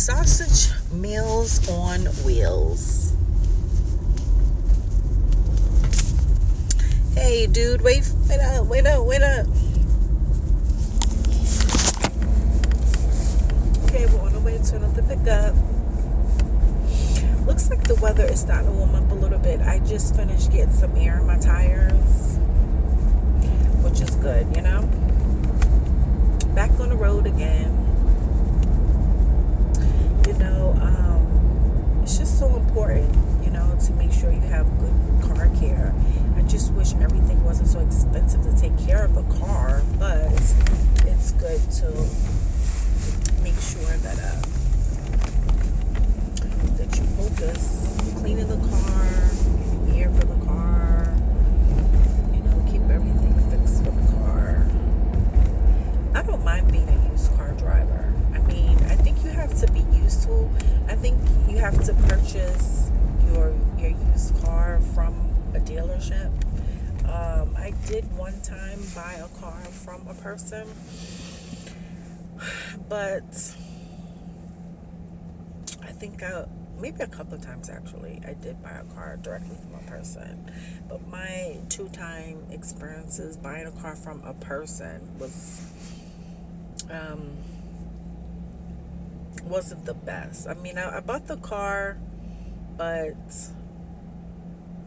Sausage Meals on Wheels. Hey, dude, wait up. Okay, we're on the way to another pickup. Looks like the weather is starting to warm up a little bit. I just finished getting some air in my tires, which is good, you know? Back on the road again. You know, it's just so important, you know, to make sure you have good car care. I just wish everything wasn't so expensive to take care of the car, but it's good to make sure that you focus cleaning the car, air for the car, you know, keep everything fixed for the car. I don't mind being a used car driver. I mean, I think you have to be used to. I think you have to purchase your used car from a dealership. I did one time buy a car from a person, but I think maybe a couple of times actually I did buy a car directly from a person. But my 2-time experiences buying a car from a person wasn't the best. I mean, I bought the car, but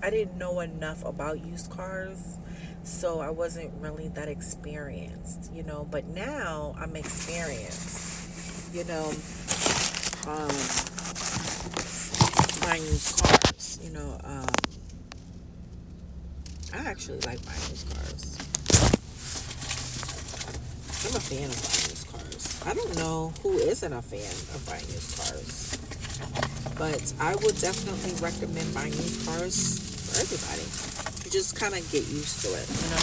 I didn't know enough about used cars, so I wasn't really that experienced, you know. But now I'm experienced, you know, buying used cars, you know. I actually like buying used cars. I'm a fan of buying used cars. I don't know who isn't a fan of buying used cars, but I would definitely recommend buying used cars for everybody. You just kind of get used to it, you know.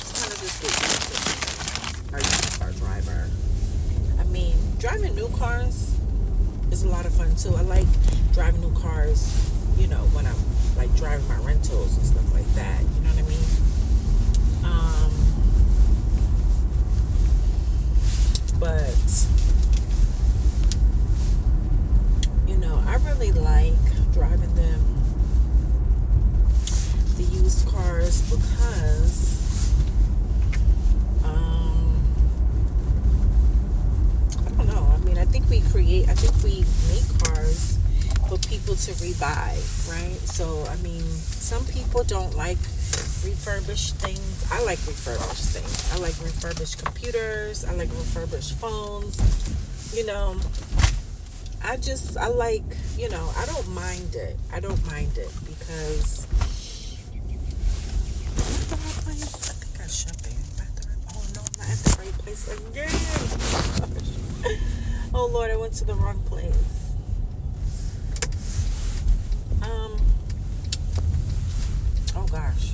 Kind of just get used to it. Our used car driver. I mean, driving new cars is a lot of fun too. I like driving new cars, you know, when I'm like driving my rentals and stuff like that. You know what I mean? But you know, I really like driving the used cars because I don't know. I mean, I think we make cars for people to rebuy, right? So, I mean, some people don't like refurbished things. I like refurbished things. I like refurbished computers. I like refurbished phones. You know, I like, you know, I don't mind it. Because I think I should be. Oh no, I'm not at the right place again. Oh Lord, I went to the wrong place. Oh gosh.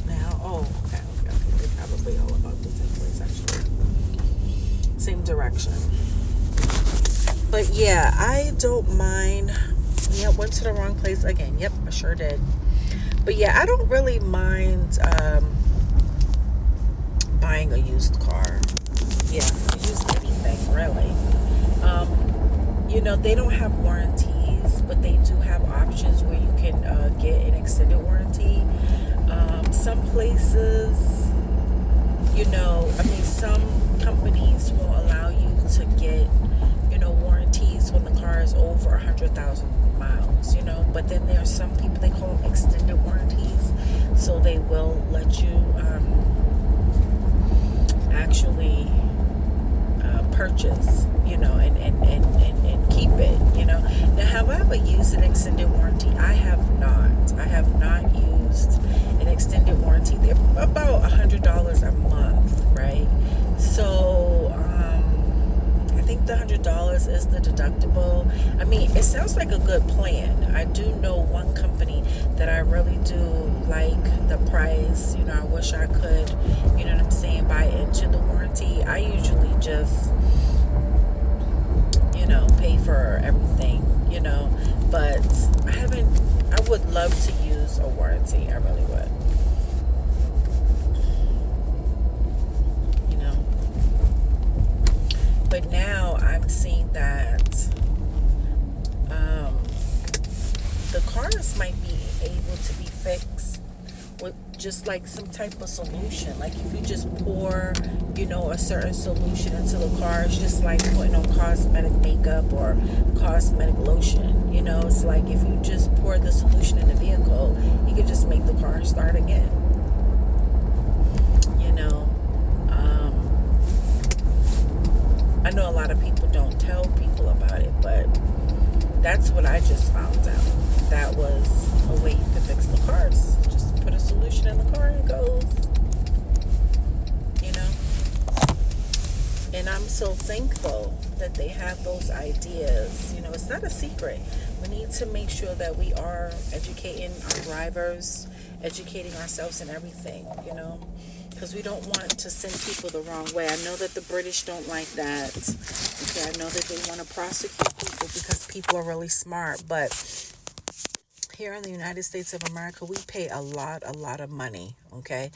Now, okay. They're probably all about the same place actually. Same direction. But yeah, I don't mind. Yep, went to the wrong place again. Yep, I sure did. But yeah, I don't really mind buying a used car. Yeah, used anything really. You know, they don't have warranties, but they do have options where you can get an extended warranty. Some places, you know, I mean, some companies will allow you to get, you know, warranties when the car is over 100,000 miles, you know. But then there's some people, they call them extended warranties, so they will let you actually purchase, you know, and keep it, you know. Now, have I ever used an extended warranty? I have not used an extended warranty. They're about $100 a month, right? So I think the $100 is the deductible. I mean, it sounds like a good plan. I do know one company that I really do like the price. You know, I wish I could, you know what I'm saying, buy into the warranty. I usually just, you know, pay for everything, you know, but I would love to use a warranty. I really would. You know, but now I'm I'm seeing that the cars might be able to be fixed with just like some type of solution. Like if you just pour, a certain solution into the cars, just like putting on cosmetic makeup or cosmetic lotion. It's like if you just pour the solution in the vehicle, you can just make the car start again. I know a lot of people don't tell people about it, but that's what I just found out. That was a way you could fix the cars. Just put a solution in the car and it goes. And I'm so thankful that they have those ideas. It's not a secret. We need to make sure that we are educating our drivers, educating ourselves in everything, because we don't want to send people the wrong way. I know that the British don't like that. Okay, I know that they want to prosecute people because people are really smart, but here in the United States of America, we pay a lot of money, okay,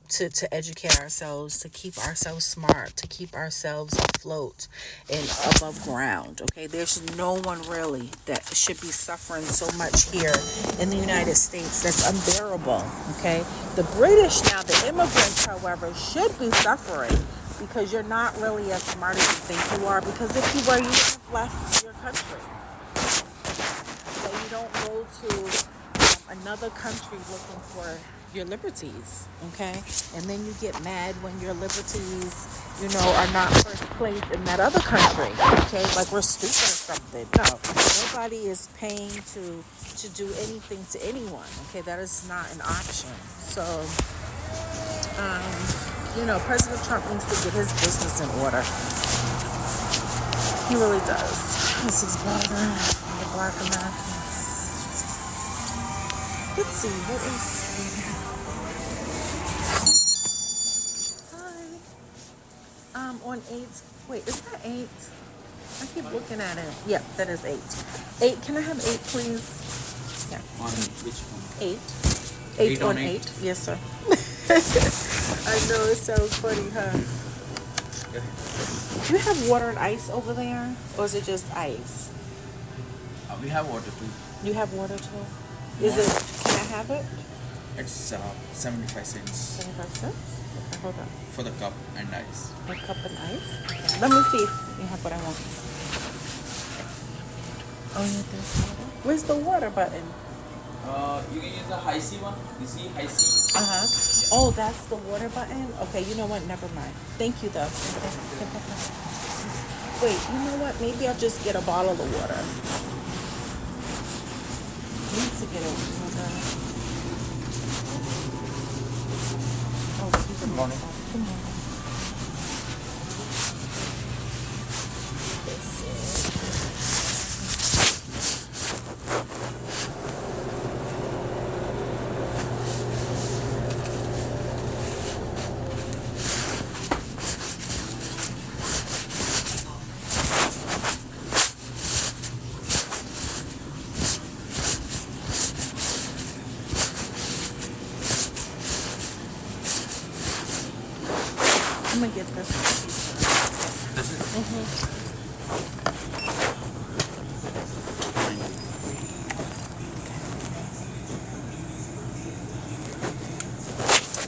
to educate ourselves, to keep ourselves smart, to keep ourselves afloat and above ground. Okay, there's no one really that should be suffering so much here in the United States. That's unbearable. Okay, the British now, the immigrants, however, should be suffering because you're not really as smart as you think you are. Because if you were, you would have left your country. So you don't go to another country looking for your liberties, okay? And then you get mad when your liberties, are not first place in that other country, okay? Like we're stupid or something. No, nobody is paying to do anything to anyone, okay? That is not an option. So, President Trump needs to get his business in order. He really does. This is water from the Black Americans. Let's see, what is... on 8. Wait, is that 8? I keep looking at it. Yeah, that is 8. 8. Can I have 8, please? Yeah. On which one? 8. 8 on 8. Yes, sir. I know it sounds funny, huh? Do you have water and ice over there, or is it just ice? We have water too. You have water too? Is it? Can I have it? It's 75 cents. 75 cents. Okay, hold on. For the cup and ice. A cup and ice? Okay. Let me see if you have what I want. Oh, you need this water? Where's the water button? You can use the high C one. You see high C? Yeah. Oh, that's the water button? Okay, you know what? Never mind. Thank you, though. Wait, you know what? Maybe I'll just get a bottle of water. I need to get a water. Oh, good morning. Good morning. I'm gonna get this. This is?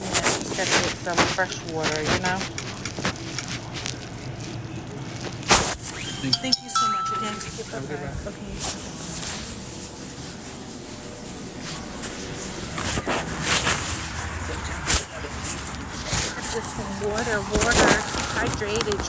Yeah, just gotta get some fresh water, Thank you so much again. Okay. Just some water. Hydrated.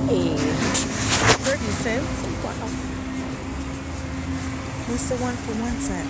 Hey, 30 cents. Wow. What's the one for 1 cent?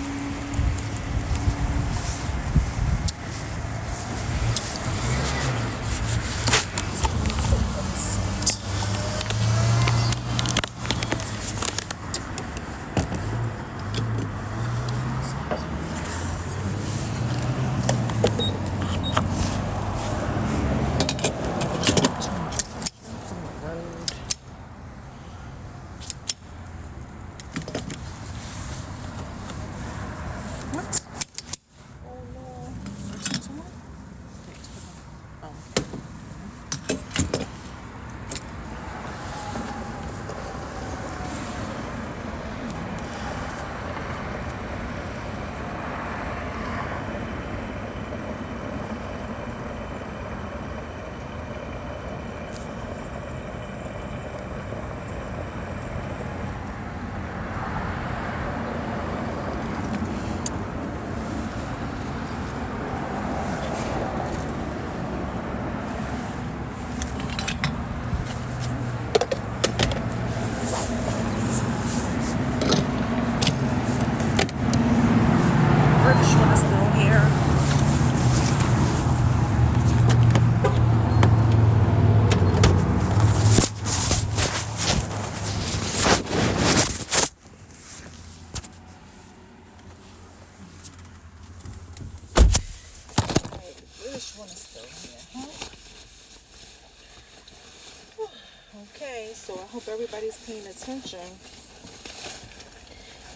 I hope everybody's paying attention.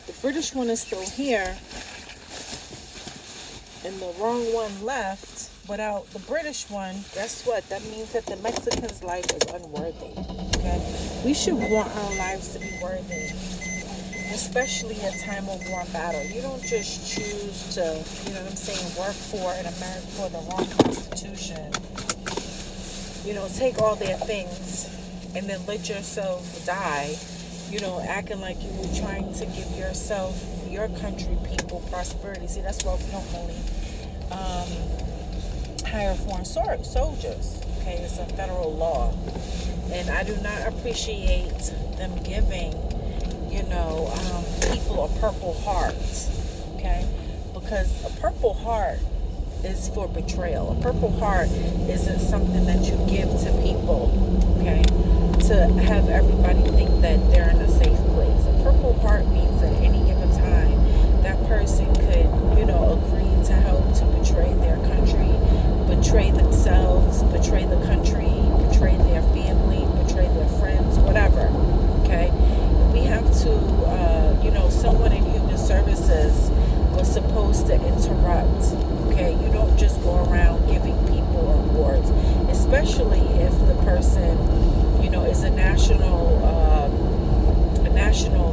The British one is still here, and the wrong one left. Without the British one, guess what? That means that the Mexican's life is unworthy. Okay? We should want our lives to be worthy, especially at time of war and battle. You don't just choose to, you know what I'm saying, work for in America for the wrong constitution. You know, take all their things and then let yourself die, you know, acting like you were trying to give yourself, your country, people, prosperity. See, that's why we don't really hire foreign soldiers. Okay, it's a federal law. And I do not appreciate them giving, you know, people a Purple Heart. Okay, because a Purple Heart is for betrayal. A Purple Heart isn't something that you give to people, okay, to have everybody think that they're in a safe place. A Purple Heart means at any given time that person could, you know, agree to help to betray their country, betray themselves, betray the country, betray their family, betray their friends, whatever, okay? We have to, you know, someone in human services was supposed to interrupt. Okay, you don't just go around giving people awards, especially if the person, you know, is a national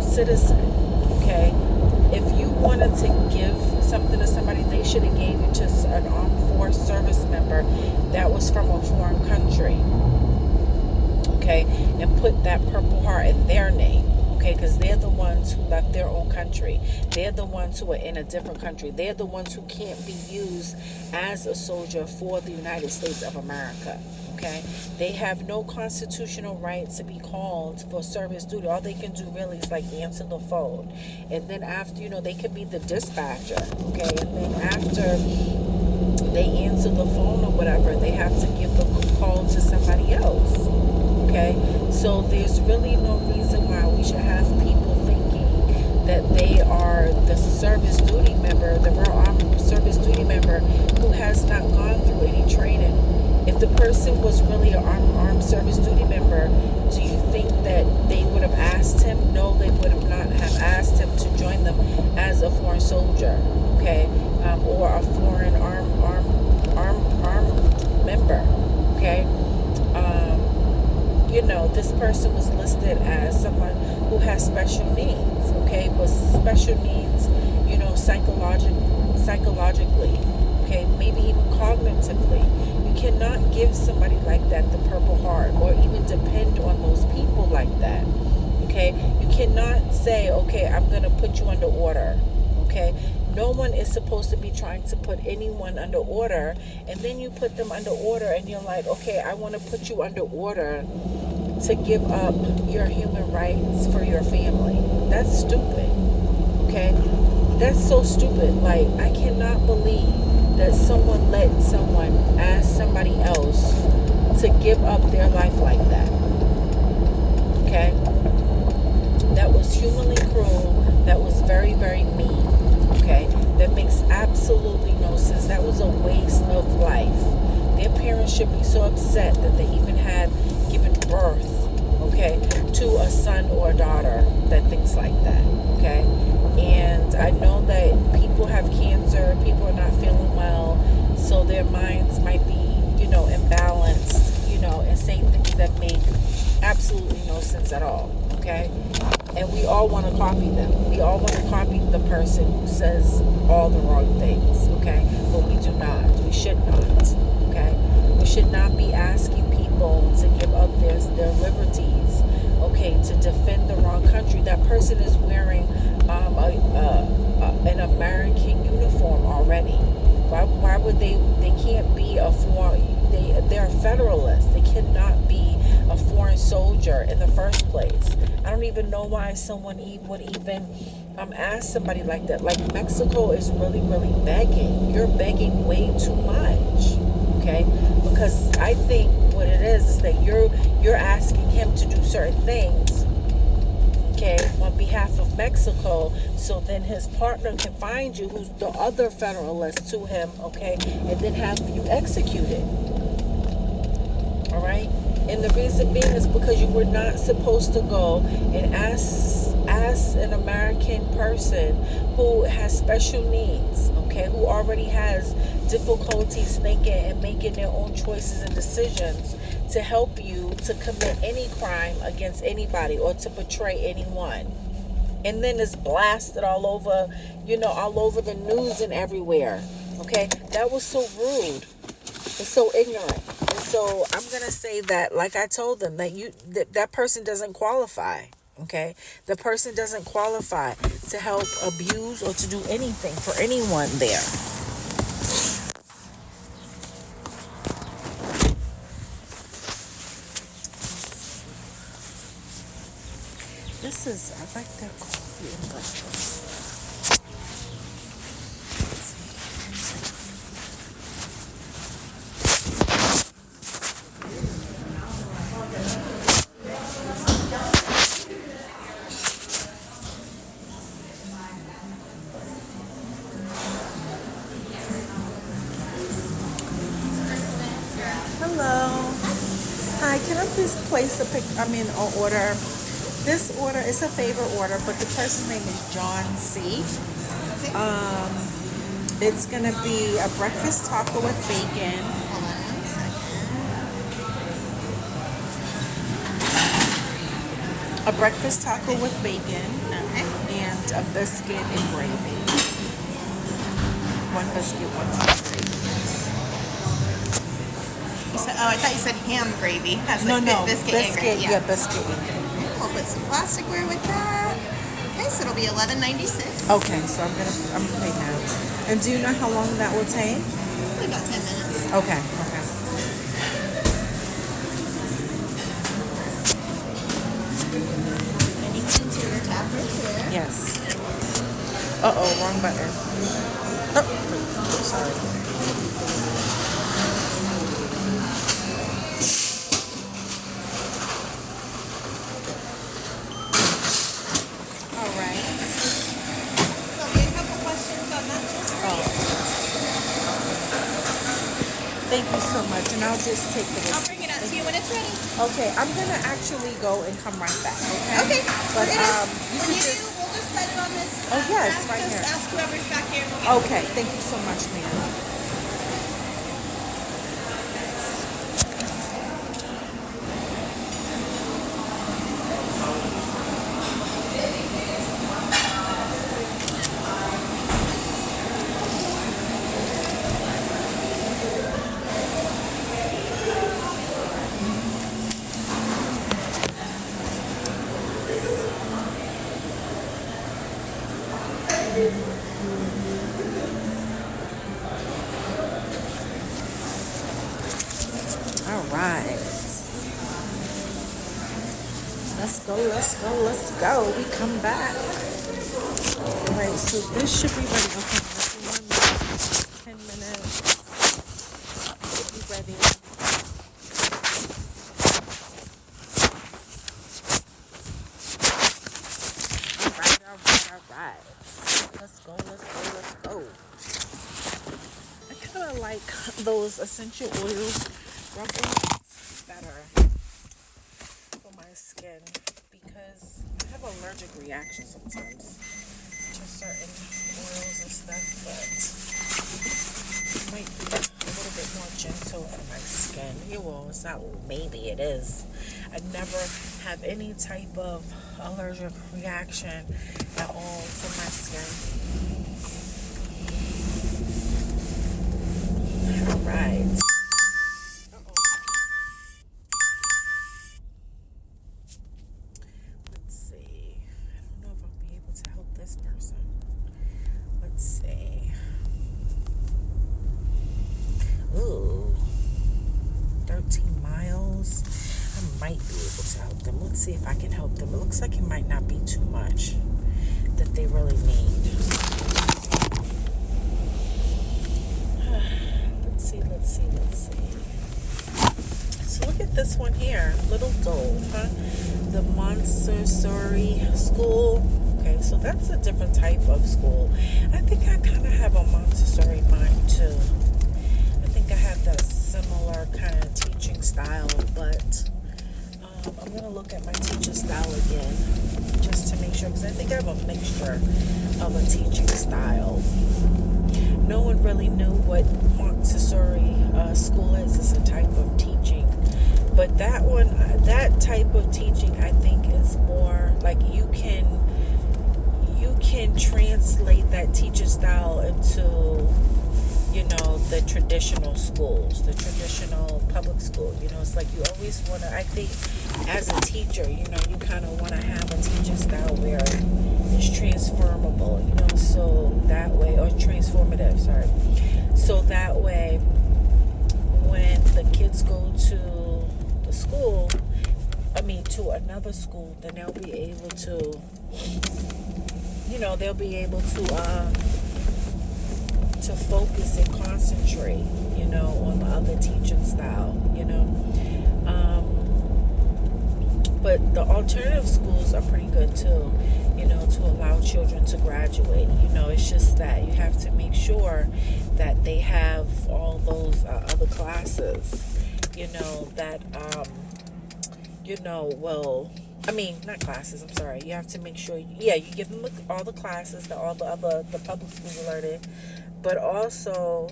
citizen. Okay, if you wanted to give something to somebody, they should have gave it to an armed force service member that was from a foreign country. Okay, and put that Purple Heart in their name. Okay, because they're the ones who left their own country. They're the ones who are in a different country. They're the ones who can't be used as a soldier for the United States of America. Okay, they have no constitutional right to be called for service duty. All they can do really is like answer the phone, and then after, you know, they could be the dispatcher. Okay, and then after they answer the phone or whatever, they have to give the call to somebody else. Okay, so there's really no reason why we should have people thinking that they are the service duty member, the Royal Armed Service duty member who has not gone through any training. If the person was really an armed service duty member, do you think that they would have asked him? No, they would have not have asked him to join them as a foreign soldier, okay, or a foreign armed member, okay. You know, this person was listed as someone who has special needs, okay, but special needs, you know, psychologically, okay, maybe even cognitively. You cannot give somebody like that the Purple Heart, or even depend on those people like that, okay. You cannot say, okay, I'm going to put you under order, okay. No one is supposed to be trying to put anyone under order, and then you put them under order and you're like, okay, I want to put you under order to give up your human rights for your family. That's stupid, okay? That's so stupid. Like, I cannot believe that someone let someone ask somebody else to give up their life like that, okay? That was humanly cruel. That was very, very mean. Okay, that makes absolutely no sense. That was a waste of life. Their parents should be so upset that they even had given birth, okay, to a son or a daughter that thinks like that, okay. And I know that people have cancer, people are not feeling well, so their minds might be, you know, imbalanced, you know, and saying things that make absolutely no sense at all, okay. And we all want to copy them. We all want to copy the person who says all the wrong things, okay? But we do not. We should not, okay? We should not be asking people to give up their liberties, okay, to defend the wrong country. That person is wearing an American uniform already. Why would they can't be a foreign, they're federalists. They cannot be a foreign soldier in the first place. I don't even know why someone would even ask somebody like that. Like, Mexico is really, really begging. You're begging way too much, okay? Because I think what it is that you're asking him to do certain things, okay, on behalf of Mexico, so then his partner can find you, who's the other federalist, to him, okay, and then have you executed. All right? And the reason being is because you were not supposed to go and ask an American person who has special needs, okay, who already has difficulties thinking and making their own choices and decisions, to help you to commit any crime against anybody or to betray anyone. And then it's blasted all over, all over the news and everywhere. Okay, that was so rude. It's so ignorant. And so I'm gonna say that, like I told them, that person doesn't qualify. Okay, the person doesn't qualify to help abuse or to do anything for anyone there. I like that coffee and breakfast. Hello. Hi, can I please place an order? This order is a favorite order, but the person's name is John C. It's gonna be a breakfast taco with bacon. Hold on 1 second. A breakfast taco with bacon. Okay. And a biscuit and gravy. One biscuit, one gravy. You said, I thought you said ham gravy. Has No, biscuit and gravy. Yeah, biscuit. We'll put some plasticware with that. Okay, so it'll be $11.96. Okay, so I'm gonna pay now. And do you know how long that will take? Probably about 10 minutes. Okay. Anything to your tap right there. Yes. Wrong button. Oh, sorry. Thank you so much, and I'll just take the I'll receipt. bring it out to you when it's ready. Okay, I'm gonna actually go and come right back. Okay. But you can do, just. we'll just set it on this. Oh yes, right just here. Ask whoever's back here. We'll Okay, thank you so much, ma'am. All right. Let's go. We come back. All right, so this should be ready. Okay, let's do 1 minute, 10 minutes. Should be ready. All right. Let's go. I kind of like those essential oils rub-ons better for my skin because I have allergic reactions sometimes to certain oils and stuff, but it might be a little bit more gentle for my skin. It's not, maybe it is. I never have any type of allergic reaction at all for my skin. All right. Let's see. I don't know if I'll be able to help this person. Let's see. Ooh. 13 miles. I might be able to help them. Let's see if I can help them. It looks like it might not be too much that they really need. Let's see. So look at this one here. Little Dove, huh? The Montessori school. Okay, so that's a different type of school. I think I kind of have a Montessori mind too. I think I have that similar kind of teaching style, but I'm going to look at my teacher style again just to make sure, because I think I have a mixture of a teaching style. No one really knew what Montessori school is. It's a type of teaching. But that type of teaching, I think, is more like you can translate that teacher style into, the traditional schools, the traditional public school. It's like you always want to, I think, as a teacher, you kind of want to have a teacher style where it's transformable, so that way, or transformative, sorry. So that way, when the kids go to the school, to another school, then they'll be able to, to focus and concentrate, on the other teaching style, But the alternative schools are pretty good too, to allow children to graduate. It's just that you have to make sure that they have all those other classes, that, not classes, I'm sorry. You have to make sure, you give them all the classes that all the public schools are learning, but also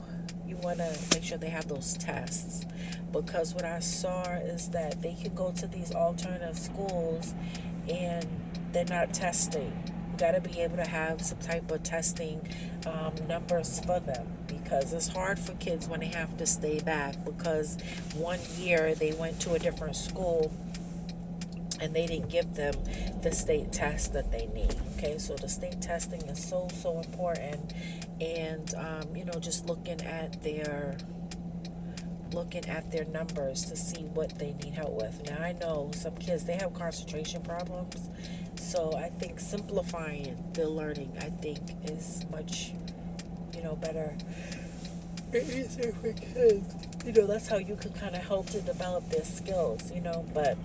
you want to make sure they have those tests. Because what I saw is that they can go to these alternative schools and they're not testing. You got to be able to have some type of testing numbers for them, because it's hard for kids when they have to stay back, because one year they went to a different school and they didn't give them the state test that they need. Okay, so the state testing is so important, and just looking at their numbers to see what they need help with. Now I know some kids, they have concentration problems, so I think simplifying the learning, I think, is much better and easier for kids. That's how you can kind of help to develop their skills. But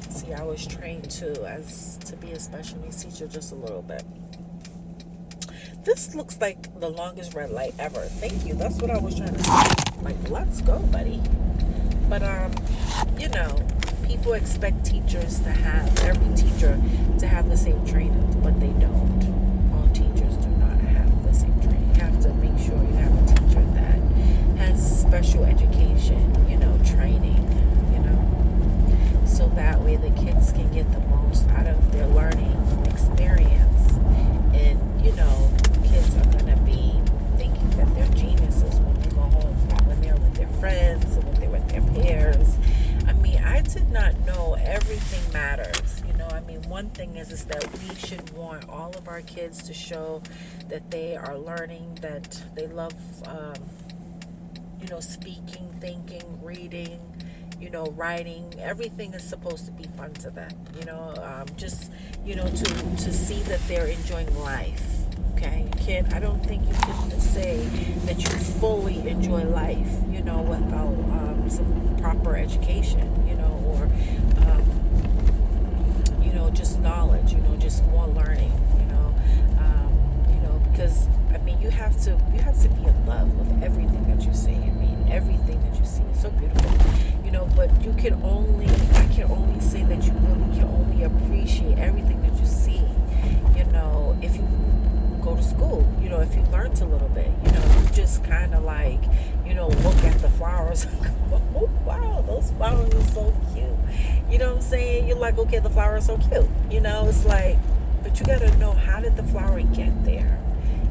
see, I was trained to be a special needs teacher just a little bit. This looks like the longest red light ever. Thank you. That's what I was trying to say. Like, let's go, buddy. But people expect every teacher to have the same training, but they don't. All teachers do not have the same training. You have to make sure you have a teacher that has special education, training, so that way the kids can get the most out of their learning experience. And, kids are going to be thinking that they're geniuses when they go home, when they're with their friends and when they're with their peers. I did not know everything matters. One thing is that we should want all of our kids to show that they are learning, that they love, speaking, thinking, reading, writing. Everything is supposed to be fun to them, to see that they're enjoying life. Okay, I don't think you can say that you fully enjoy life, without some proper education, or just knowledge, just more learning, because you have to be in love with everything that you see. Everything that you see is so beautiful, but I can only say that you really can only appreciate everything that you see, if you go to school, if you learned a little bit, you just kind of like, look at the flowers and go, oh, wow, those flowers are so cute. You know what I'm saying? You're like, okay, the flower is so cute. It's like, but you got to know, how did the flower get there?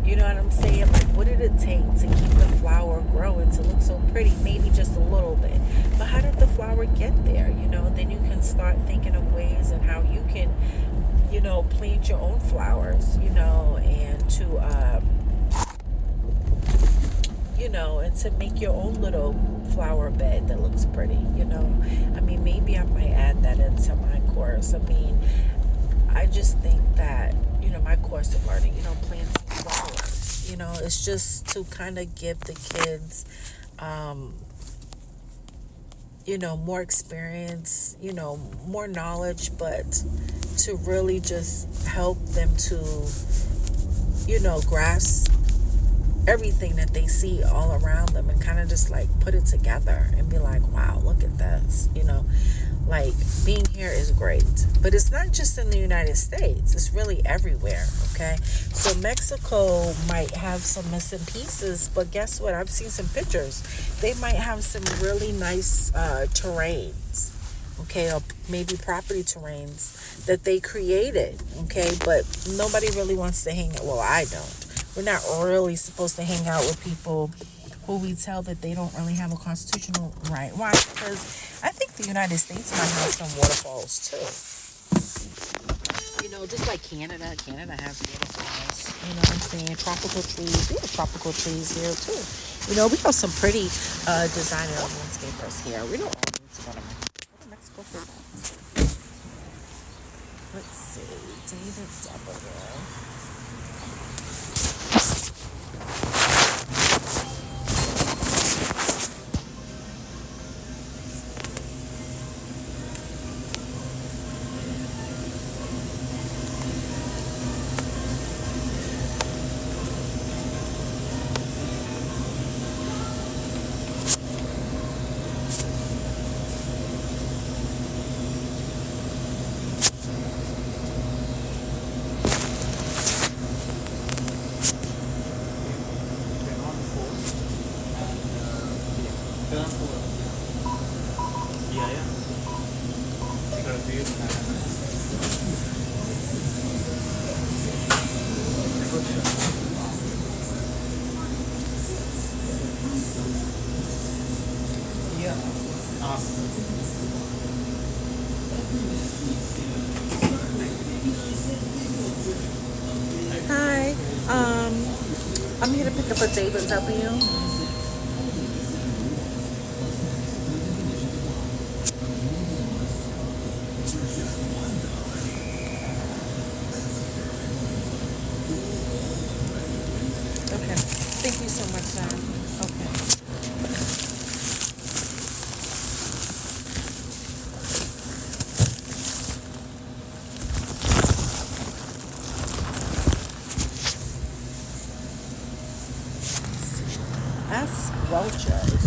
You know what I'm saying? Like, what did it take to keep the flower growing to look so pretty? Maybe just a little bit. But how did the flower get there? Then you can start thinking of ways and how you can, plant your own flowers, and to, and to make your own little flower bed that looks pretty, maybe I might add that into my course. I just think that, my course of learning, planting flowers, it's just to kind of give the kids, more experience, more knowledge, but to really just help them to, grasp everything that they see all around them and kind of just like put it together and be like, wow, look at this, Like, being here is great. But it's not just in the United States. It's really everywhere, okay? So Mexico might have some missing pieces, but guess what? I've seen some pictures. They might have some really nice terrains, okay? Or maybe property terrains that they created, okay? But nobody really wants to hang out. Well, I don't. We're not really supposed to hang out with people who we tell that they don't really have a constitutional right. Why? Because I think the United States might have some waterfalls too. You know, just like Canada. Canada has waterfalls. You know what I'm saying? Tropical trees. We have tropical trees here too. You know, we have some pretty designer landscapers here. We don't all need to go to Mexico for that. Let's see. David's over there. Hi, I'm here to pick up a David W. Okay, thank you so much, Dad. Okay. That's Welch's.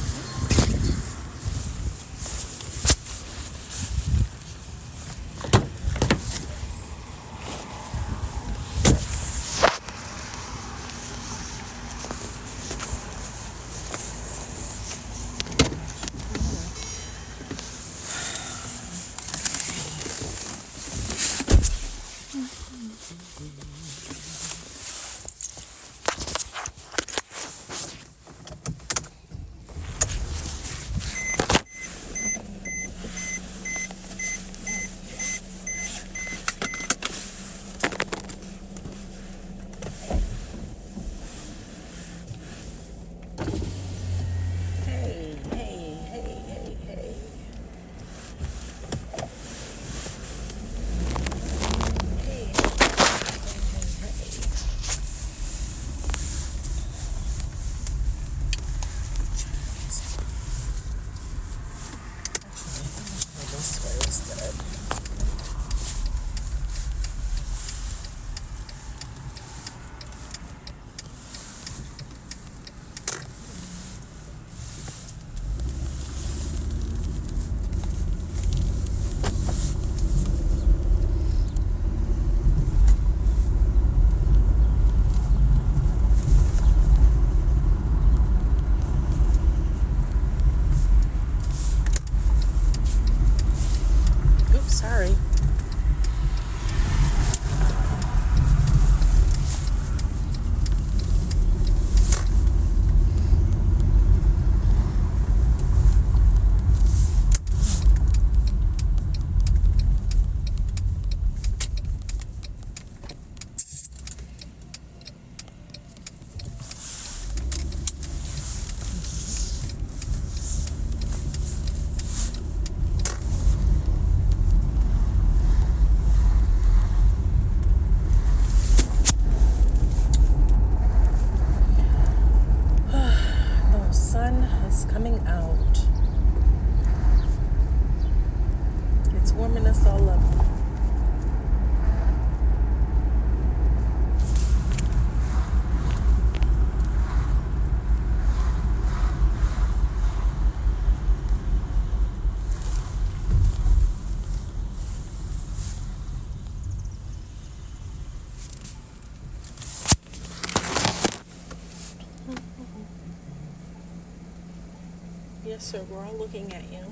Yes, sir. We're all looking at you.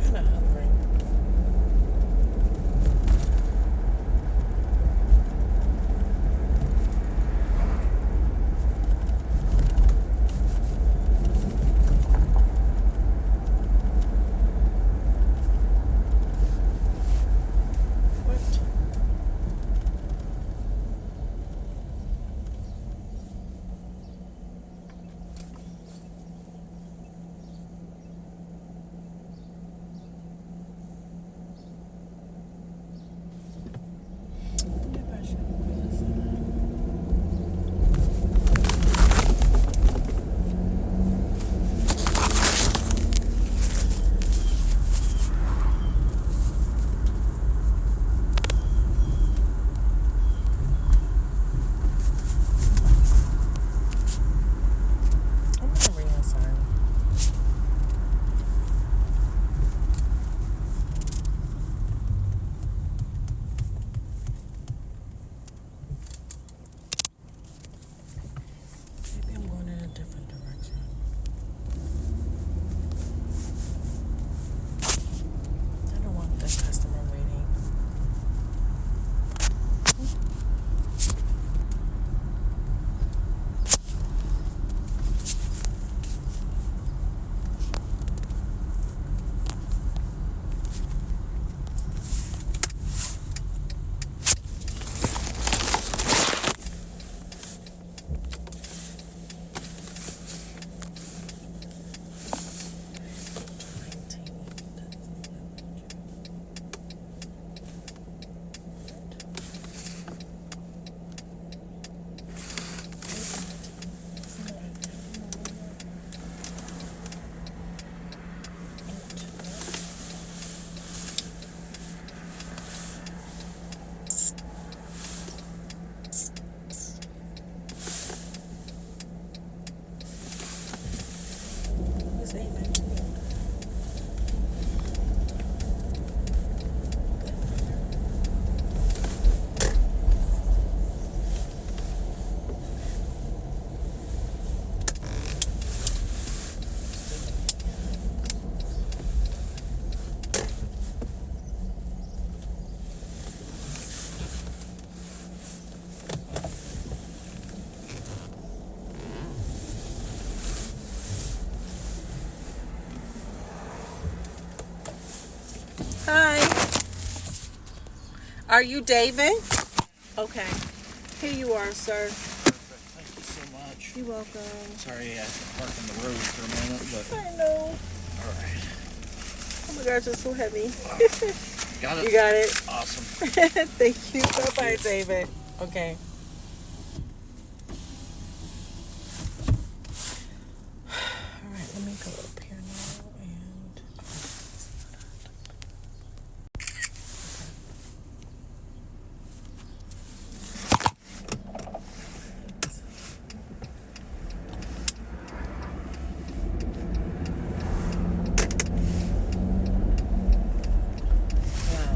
Kind of hungry. What? Maybe I should put this in. I'm gonna read inside. Maybe I'm going in a different direction. I don't want the customer waiting. Hi. Are you David? Okay. Here you are, sir. Perfect. Thank you so much. You're welcome. Sorry I had to park on the road for a minute, but I know. all right. Oh my gosh, it's so heavy. Got it? You got it. Awesome. Thank you. Bye-bye, you. David. Okay. All right, let me go up here now and... Wow.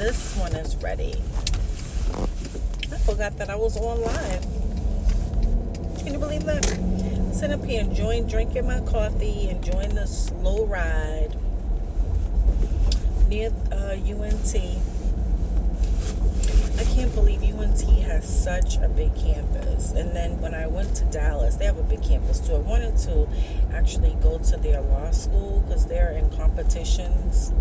this one is ready. I forgot that I was on live. Can you believe that? Sitting up here enjoying drinking my coffee, enjoying the slow ride near UNT. I can't believe UNT has such a big campus. And then when I went to Dallas, they have a big campus too. I wanted to actually go to their law school because they're in competitions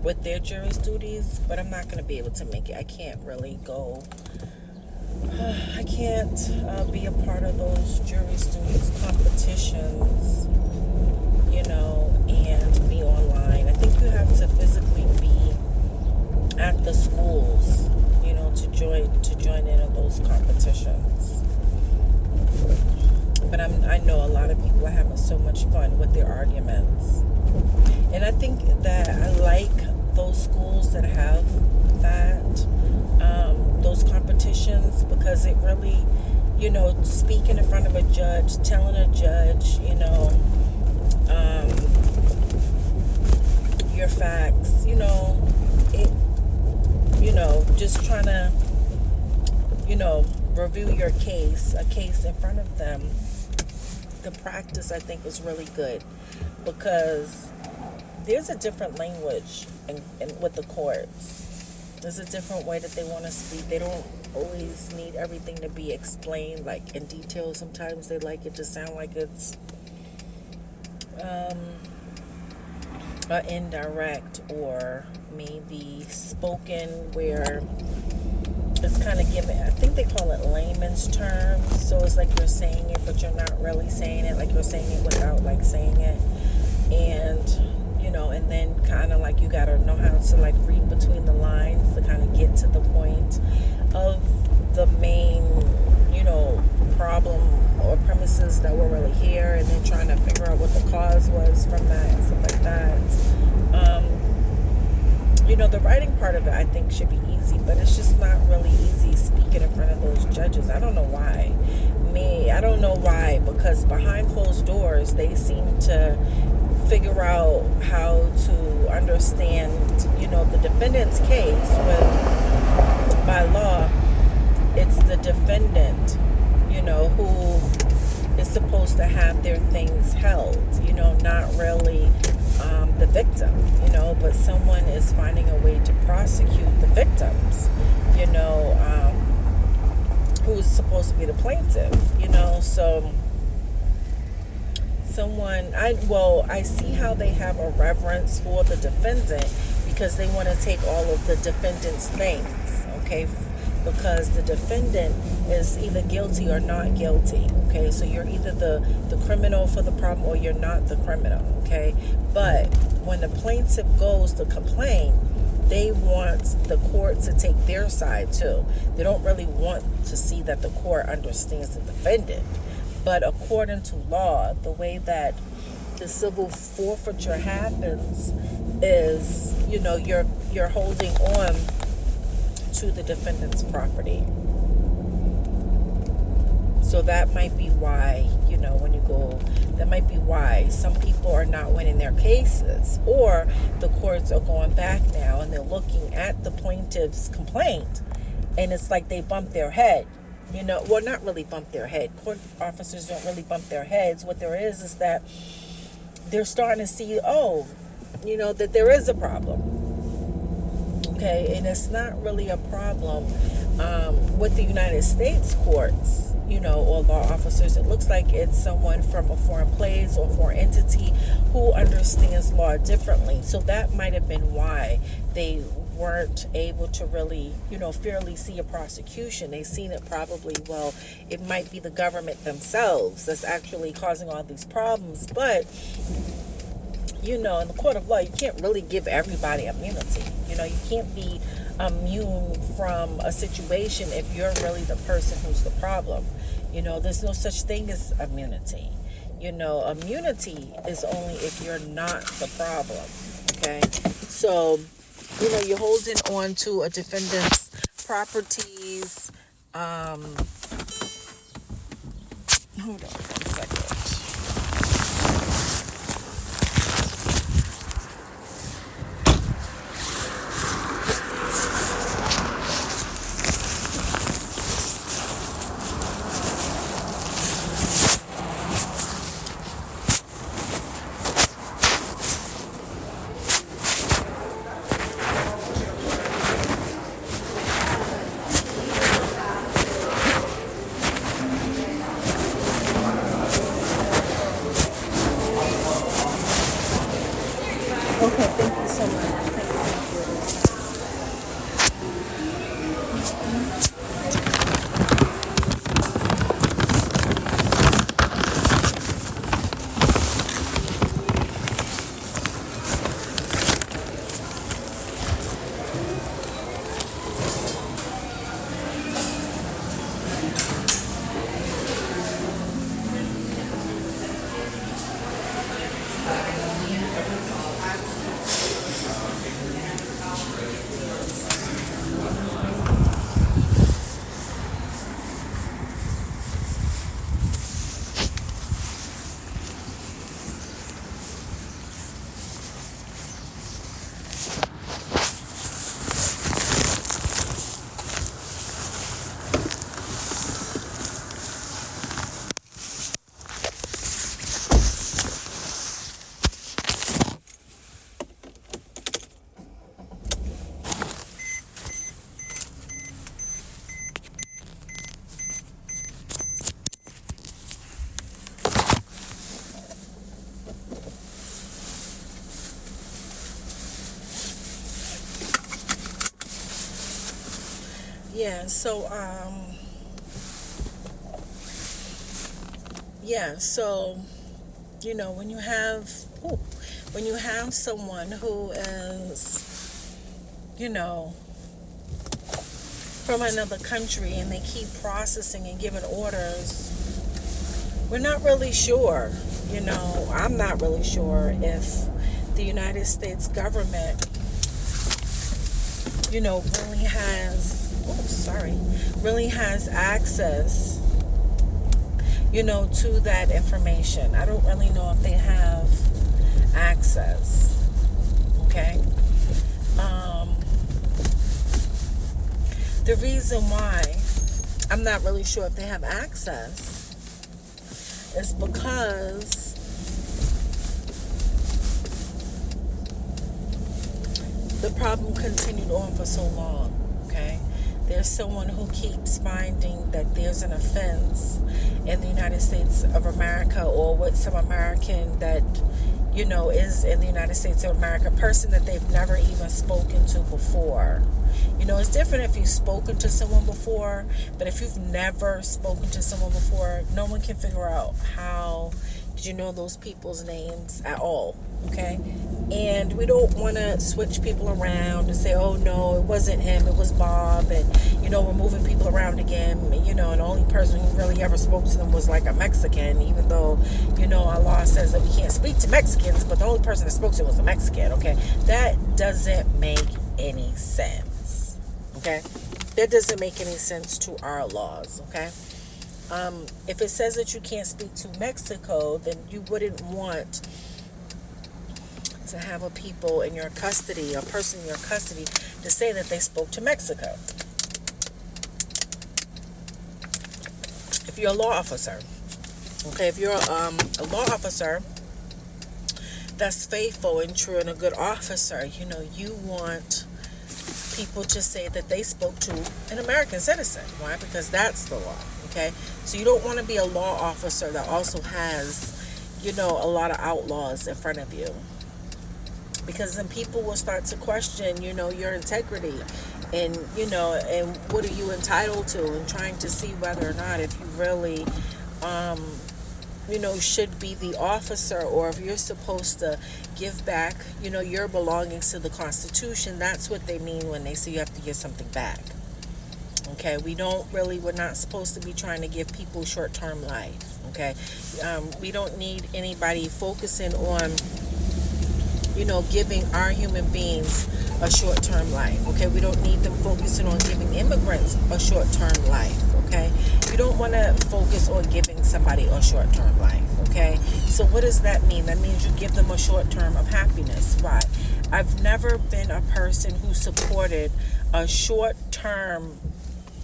with their juris duties, but I'm not going to be able to make it. I can't really go. I can't be a part of those juris duties competitions, you know, and be online. I think you have to physically be at the schools, you know, to join in on those competitions. But I know a lot of people are having so much fun with their arguments. And I think that I like those schools that have that, those competitions, because it really, you know, speaking in front of a judge, telling a judge, you know, your facts, you know, it, you know, just trying to, you know, review your case, a case in front of them. The practice, I think, is really good because there's a different language in with the courts. There's a different way that they want to speak. They don't always need everything to be explained, like, in detail. Sometimes they like it to sound like it's indirect or maybe spoken where it's kind of given, I think they call it layman's terms. So it's like you're saying it, but you're not really saying it. Like you're saying it without, like, saying it. And, you know, and then kind of like you got to know how to, like, read between the lines to kind of get to the point of the main, you know, problem or premises that were really here, and then trying to figure out what the cause was from that and stuff like that. You know, the writing part of it, I think, should be easy, but it's just not really easy speaking in front of those judges. I don't know why. I don't know why, because behind closed doors, they seem to figure out how to understand, you know, the defendant's case when, by law, it's the defendant, you know, who is supposed to have their things held, you know, not really the victim, you know, but someone is finding a way to prosecute the victims, you know, who's supposed to be the plaintiff, you know. So I see how they have a reverence for the defendant because they want to take all of the defendant's things, okay, because the defendant is either guilty or not guilty, okay? So you're either the criminal for the problem or you're not the criminal, okay? But when the plaintiff goes to complain, they want the court to take their side too. They don't really want to see that the court understands the defendant. But according to law, the way that the civil forfeiture happens is, you know, you're holding on to the defendant's property. So that might be why, you know, when you go, that might be why some people are not winning their cases, or the courts are going back now and they're looking at the plaintiff's complaint and it's like they bump their head, you know, well, not really bump their head. Court officers don't really bump their heads. What there is that they're starting to see, oh, you know, that there is a problem. Okay, and it's not really a problem with the United States courts, you know, or law officers. It looks like it's someone from a foreign place or foreign entity who understands law differently. So that might have been why they weren't able to really, you know, fairly see a prosecution. They seen it probably, well, it might be the government themselves that's actually causing all these problems. But you know, in the court of law, you can't really give everybody immunity. You know, you can't be immune from a situation if you're really the person who's the problem. You know, there's no such thing as immunity. You know, immunity is only if you're not the problem. Okay? So, you know, you're holding on to a defendant's properties. Hold on 1 second. so much. Thank you. So when you have someone who is, from another country and they keep processing and giving orders, we're not really sure, I'm not really sure if the United States government, really has access, to that information. I don't really know if they have access. Okay. The reason why I'm not really sure if they have access is because the problem continued on for so long. Okay. There's someone who keeps finding that there's an offense in the United States of America, or with some American that, is in the United States of America, a person that they've never even spoken to before. It's different if you've spoken to someone before, but if you've never spoken to someone before, no one can figure out how did you know those people's names at all, okay? And we don't want to switch people around and say, oh no, it wasn't him, it was Bob, and we're moving people around again, and the only person who really ever spoke to them was like a Mexican, even though our law says that we can't speak to Mexicans, but the only person that spoke to was a Mexican. Okay, that doesn't make any sense. Okay, that doesn't make any sense to our laws. Okay. If it says that you can't speak to Mexico, then you wouldn't want to have a person in your custody to say that they spoke to Mexico. If you're a law officer, okay, if you're a law officer that's faithful and true and a good officer, you want people to say that they spoke to an American citizen. Why? Because that's the law. Okay, so you don't want to be a law officer that also has, a lot of outlaws in front of you, because then people will start to question, your integrity, and and what are you entitled to, and trying to see whether or not if you really, should be the officer, or if you're supposed to give back, your belongings to the Constitution. That's what they mean when they say you have to give something back. Okay, we're not supposed to be trying to give people short-term life. Okay, we don't need anybody focusing on, giving our human beings a short-term life. Okay, we don't need them focusing on giving immigrants a short-term life. Okay, you don't want to focus on giving somebody a short-term life. Okay, so what does that mean? That means you give them a short term of happiness. Why? I've never been a person who supported a short term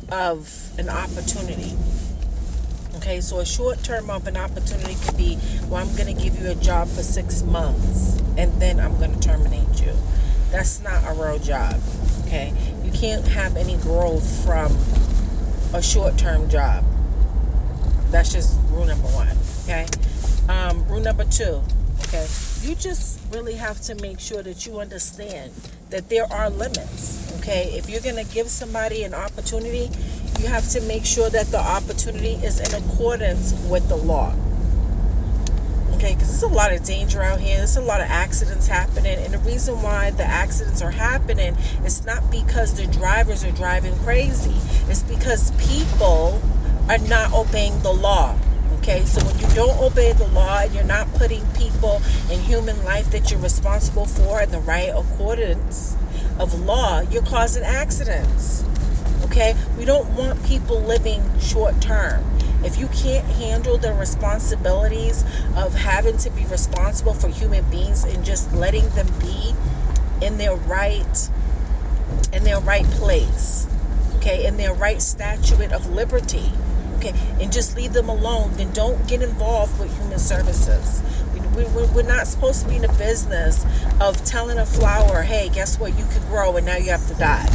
of an opportunity. Okay, so a short term of an opportunity could be, well, I'm going to give you a job for 6 months and then I'm going to terminate you. That's not a real job. Okay, you can't have any growth from a short term job. That's just rule number one. Okay, rule number two. Okay, you just really have to make sure that you understand that there are limits, okay? If you're going to give somebody an opportunity, you have to make sure that the opportunity is in accordance with the law. Okay, because there's a lot of danger out here. There's a lot of accidents happening. And the reason why the accidents are happening is not because the drivers are driving crazy. It's because people are not obeying the law. Okay, so when you don't obey the law and you're not putting people in human life that you're responsible for in the right accordance of law, you're causing accidents. Okay, we don't want people living short term. If you can't handle the responsibilities of having to be responsible for human beings and just letting them be in their right place, okay, in their right statute of liberty, okay, and just leave them alone, then don't get involved with human services. We're not supposed to be in the business of telling a flower, hey, guess what, you can grow and now you have to die.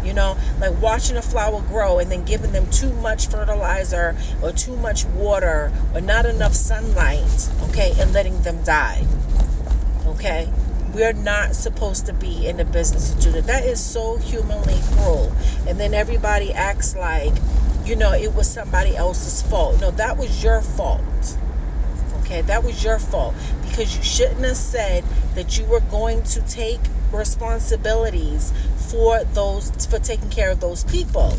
You know, like watching a flower grow and then giving them too much fertilizer or too much water or not enough sunlight, okay, and letting them die, okay? We're not supposed to be in the business to do that. That is so humanly cruel. And then everybody acts like, you know, it was somebody else's fault. No, that was your fault. Okay, that was your fault because you shouldn't have said that you were going to take responsibilities for taking care of those people.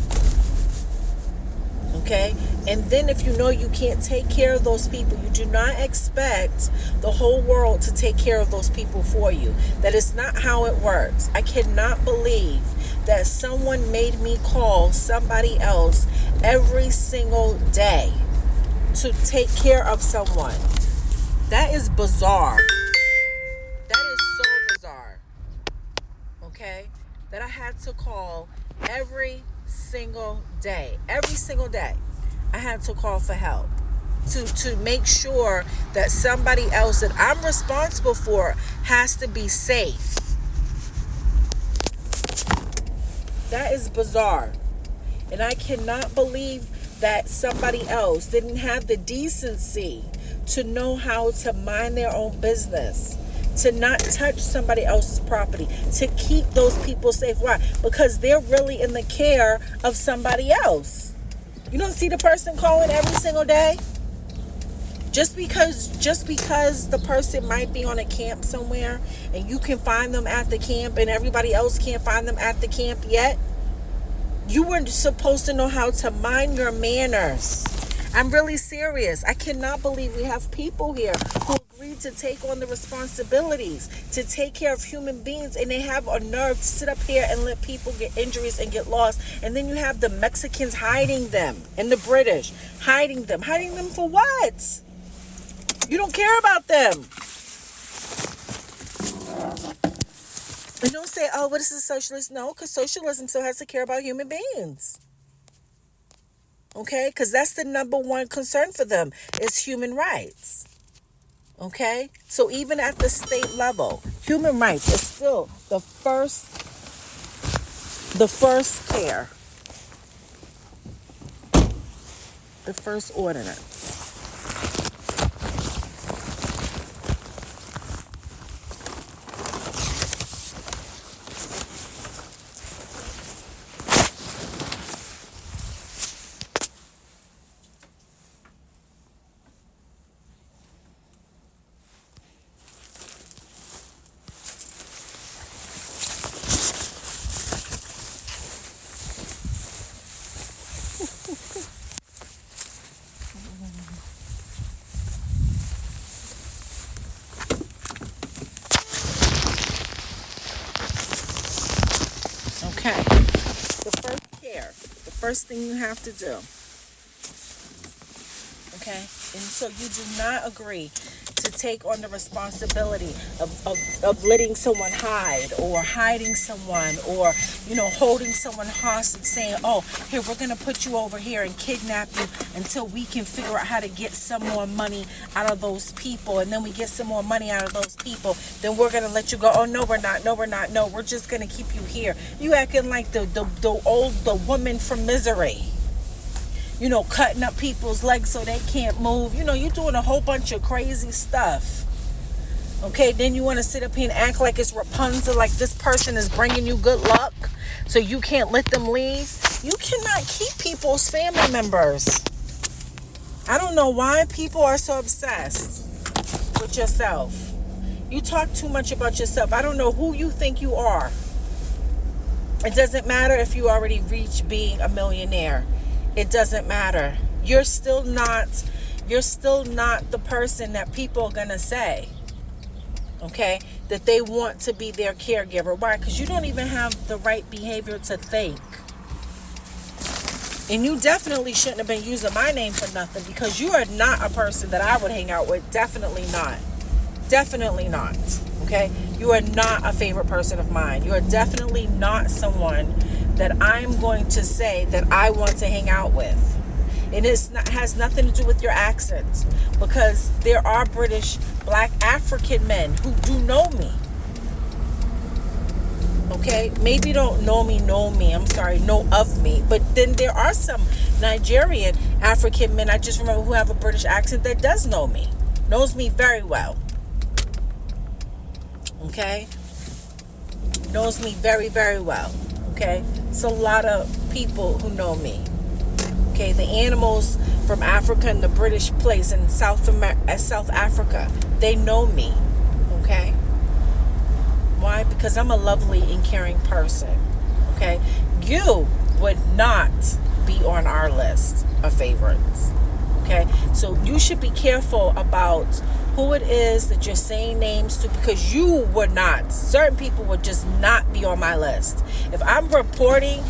Okay, and then if you know you can't take care of those people, you do not expect the whole world to take care of those people for you. That is not how it works. I cannot believe that someone made me call somebody else every single day to take care of someone. That is bizarre. That is so bizarre. Okay? That I had to call every single day. Every single day. I had to call for help. To make sure that somebody else that I'm responsible for has to be safe. That is bizarre. And I cannot believe that somebody else didn't have the decency to know how to mind their own business, to not touch somebody else's property, to keep those people safe. Why? Because they're really in the care of somebody else. You don't see the person calling every single day? Just because the person might be on a camp somewhere and you can find them at the camp and everybody else can't find them at the camp yet, you were supposed to know how to mind your manners. I'm really serious. I cannot believe we have people here who agreed to take on the responsibilities to take care of human beings, and they have a nerve to sit up here and let people get injuries and get lost. And then you have the Mexicans hiding them and the British hiding them. Hiding them for what? You don't care about them. And don't say, oh, what is this socialist? No, because socialism still has to care about human beings. Okay? Because that's the number one concern for them is human rights. Okay? So even at the state level, human rights is still the first care. The first ordinance. Okay, the first care, the first thing you have to do, okay, and so you do not agree to take on the responsibility of letting someone hide or hiding someone or, you know, holding someone hostage saying, oh, here, we're going to put you over here and kidnap you until we can figure out how to get some more money out of those people. And then we get some more money out of those people. Then we're going to let you go. Oh, no, we're not. No, we're not. No, we're just going to keep you here. You acting like the woman from Misery. You know, cutting up people's legs so they can't move. You know, you're doing a whole bunch of crazy stuff. Okay, then you want to sit up here and act like it's Rapunzel, like this person is bringing you good luck, so you can't let them leave. You cannot keep people's family members. I don't know why people are so obsessed with yourself. You talk too much about yourself. I don't know who you think you are. It doesn't matter if you already reached being a millionaire. It doesn't matter. You're still not the person that people are gonna say, okay, that they want to be their caregiver. Why? Because you don't even have the right behavior to think. And you definitely shouldn't have been using my name for nothing, because you are not a person that I would hang out with. Definitely not. Definitely not. Okay? You are not a favorite person of mine. You are definitely not someone that I'm going to say that I want to hang out with. And has nothing to do with your accent, because there are British, black, African men who do know me. Okay, maybe don't know me, know of me. But then there are some Nigerian African men, I just remember, who have a British accent that does know me. Knows me very well. Okay? Knows me very, very well. Okay? It's a lot of people who know me. Okay? The animals from Africa and the British place in South Africa, they know me. Okay? Why? Because I'm a lovely and caring person. Okay? You would not be on our list of favorites. Okay? So you should be careful about who it is that you're saying names to, because you would not. Certain people would just not be on my list. If I'm reporting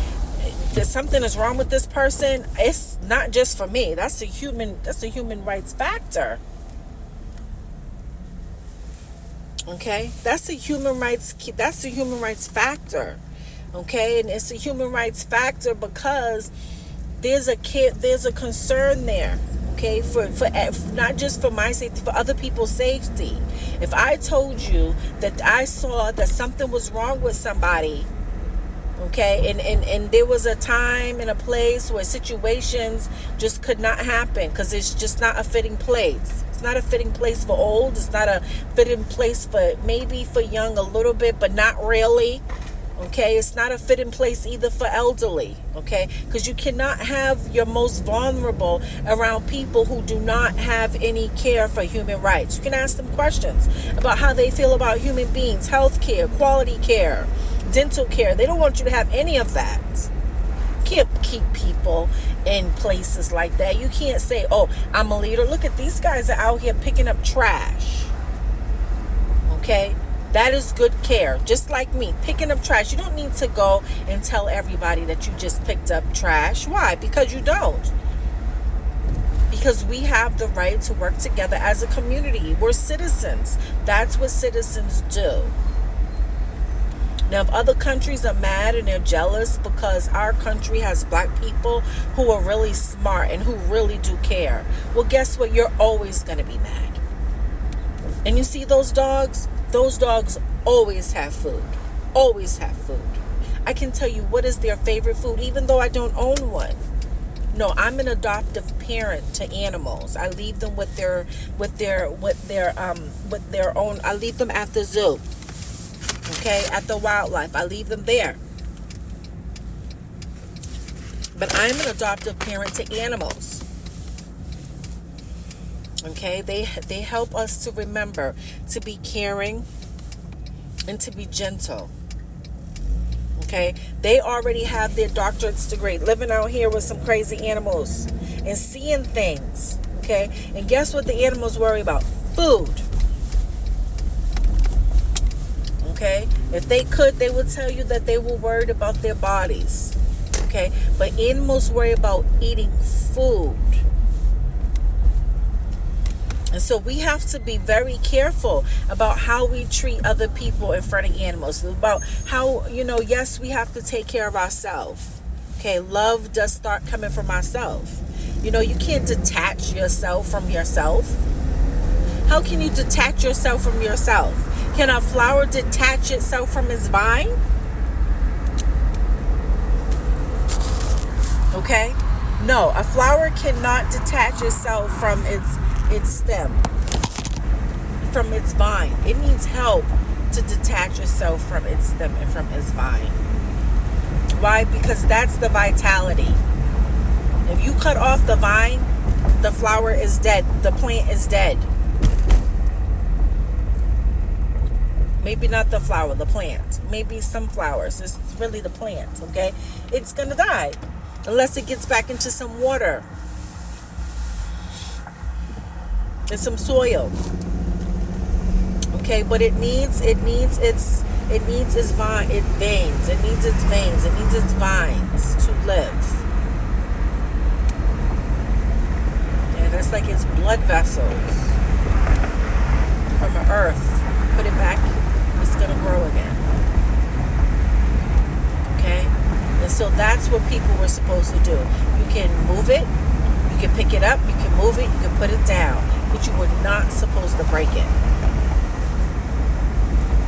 that something is wrong with this person, it's not just for me. That's a human rights factor. Okay, that's a human rights factor. Okay, and it's a human rights factor because there's a concern there. Okay, for not just for my safety, for other people's safety. If I told you that I saw that something was wrong with somebody, okay, and there was a time and a place where situations just could not happen because it's just not a fitting place. It's not a fitting place for old. It's not a fitting place for maybe for young a little bit, but not really. Okay, it's not a fitting place either for elderly. Okay, because you cannot have your most vulnerable around people who do not have any care for human rights. You can ask them questions about how they feel about human beings, health care, quality care, dental care. They don't want you to have any of that. You can't keep people in places like that. You can't say, oh, I'm a leader. Look at these guys are out here picking up trash. Okay, that is good care. Just like me, picking up trash. You don't need to go and tell everybody that you just picked up trash. Why? Because you don't. Because we have the right to work together as a community. We're citizens. That's what citizens do. Now, if other countries are mad and they're jealous because our country has black people who are really smart and who really do care, well, guess what? You're always going to be mad. And you see those dogs? Those dogs always have food. Always have food. I can tell you what is their favorite food, even though I don't own one. No, I'm an adoptive parent to animals. I leave them with their own. I leave them at the zoo. Okay, at the wildlife. I leave them there. But I'm an adoptive parent to animals. Okay, they help us to remember to be caring and to be gentle. Okay, they already have their doctorate's degree, living out here with some crazy animals and seeing things. Okay, and guess what the animals worry about? Food. Okay, if they could, they would tell you that they were worried about their bodies. Okay, but animals worry about eating food. And so we have to be very careful about how we treat other people in front of animals. About how, yes, we have to take care of ourselves. Okay, love does start coming from ourselves. You can't detach yourself from yourself. How can you detach yourself from yourself? Can a flower detach itself from its vine? Okay? No, a flower cannot detach itself from its stem. from its vine. It needs help to detach itself from its stem and from its vine. Why? Because that's the vitality. If you cut off the vine, the flower is dead. The plant is dead. Maybe not the flower, the plant. Maybe some flowers. It's really the plant, okay? It's going to die unless it gets back into some water and some soil. Okay, but it needs its veins. It needs its vines to live. And it's like its blood vessels from the earth. Put it back, it's gonna grow again. Okay? And so that's what people were supposed to do. You can move it, you can pick it up, you can move it, you can put it down, but you were not supposed to break it.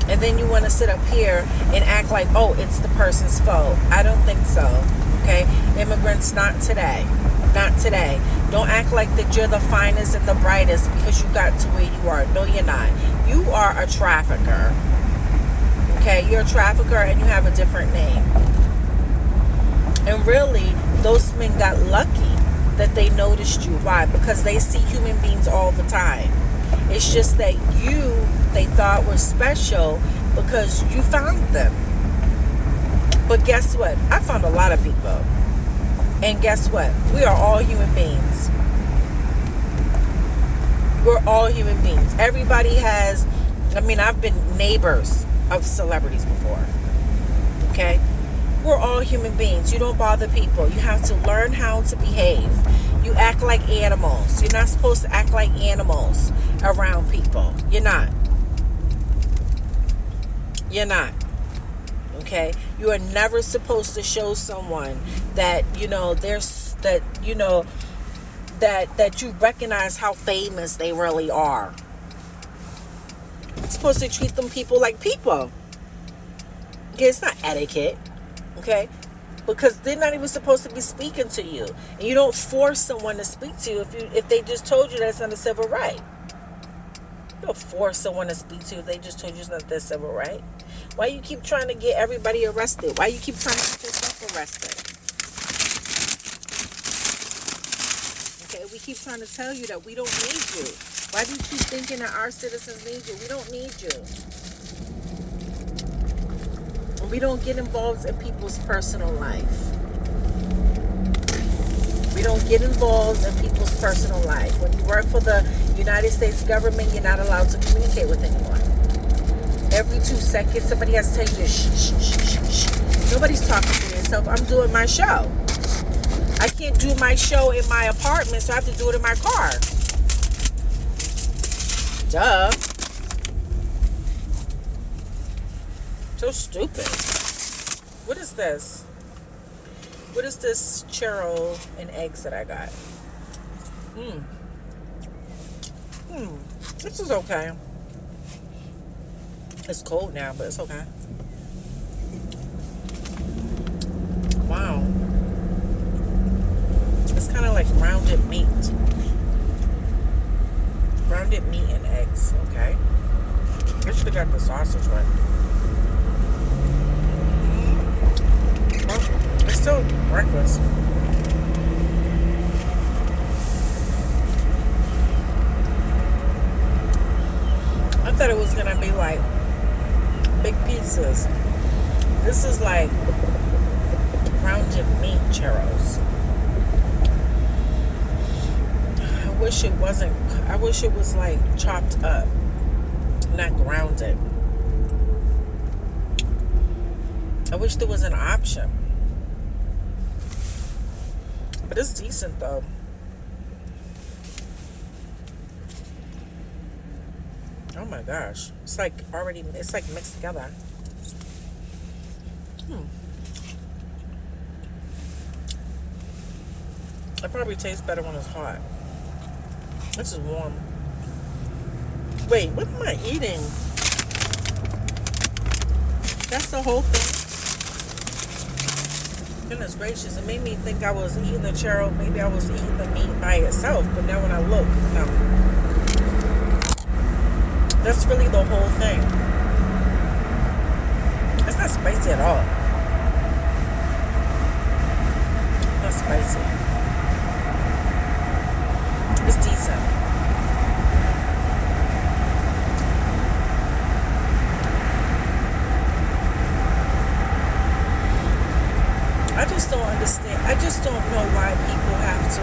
And then you want to sit up here and act like, oh, it's the person's fault. I don't think so. Okay? Immigrants, not today. Not today. Don't act like that you're the finest and the brightest because you got to where you are. No, you're not. You are a trafficker. Okay? You're a trafficker and you have a different name. And really, those men got lucky that they noticed you. Why? Because they see human beings all the time. It's just that they thought were special because you found them. But guess what? I found a lot of people. And guess what? We are all human beings. We're all human beings. Everybody has, I've been neighbors of celebrities before. Okay? We're all human beings. You don't bother people. You have to learn how to behave. You act like animals. You're not supposed to act like animals around people. You're not. You're not. Okay? You are never supposed to show someone that, that you recognize how famous they really are. You're supposed to treat them people like people. Okay? It's not etiquette. Okay? Because they're not even supposed to be speaking to you. And you don't force someone to speak to you if they just told you that's not a civil right. You don't force someone to speak to you if they just told you it's not their civil right. Why you keep trying to get everybody arrested? Why you keep trying to get yourself arrested? Okay, we keep trying to tell you that we don't need you. Why do you keep thinking that our citizens need you? We don't need you. We don't get involved in people's personal life. We don't get involved in people's personal life. When you work for the United States government, you're not allowed to communicate with anyone. Every 2 seconds, somebody has to tell you to shh, shh, shh, shh. Nobody's talking to themselves. I'm doing my show. I can't do my show in my apartment, so I have to do it in my car. Duh. So stupid. What is this? What is this churro and eggs that I got? This is okay. It's cold now, but it's okay. Wow. It's kind of like grounded meat. Grounded meat and eggs, okay? I should have got the sausage one. Well, it's still breakfast. I thought it was gonna be like big pieces. This is like grounded meat churros. I wish it was like chopped up, not grounded. I wish there was an option. But it's decent though. Oh my gosh. It's like mixed together. It probably tastes better when it's hot. This is warm. Wait, what am I eating? That's the whole thing. Goodness gracious, it made me think I was eating the churro. Maybe I was eating the meat by itself. But now when I look, no. That's really the whole thing. It's not spicy at all. Not spicy. It's decent. I just don't understand. I just don't know why people have to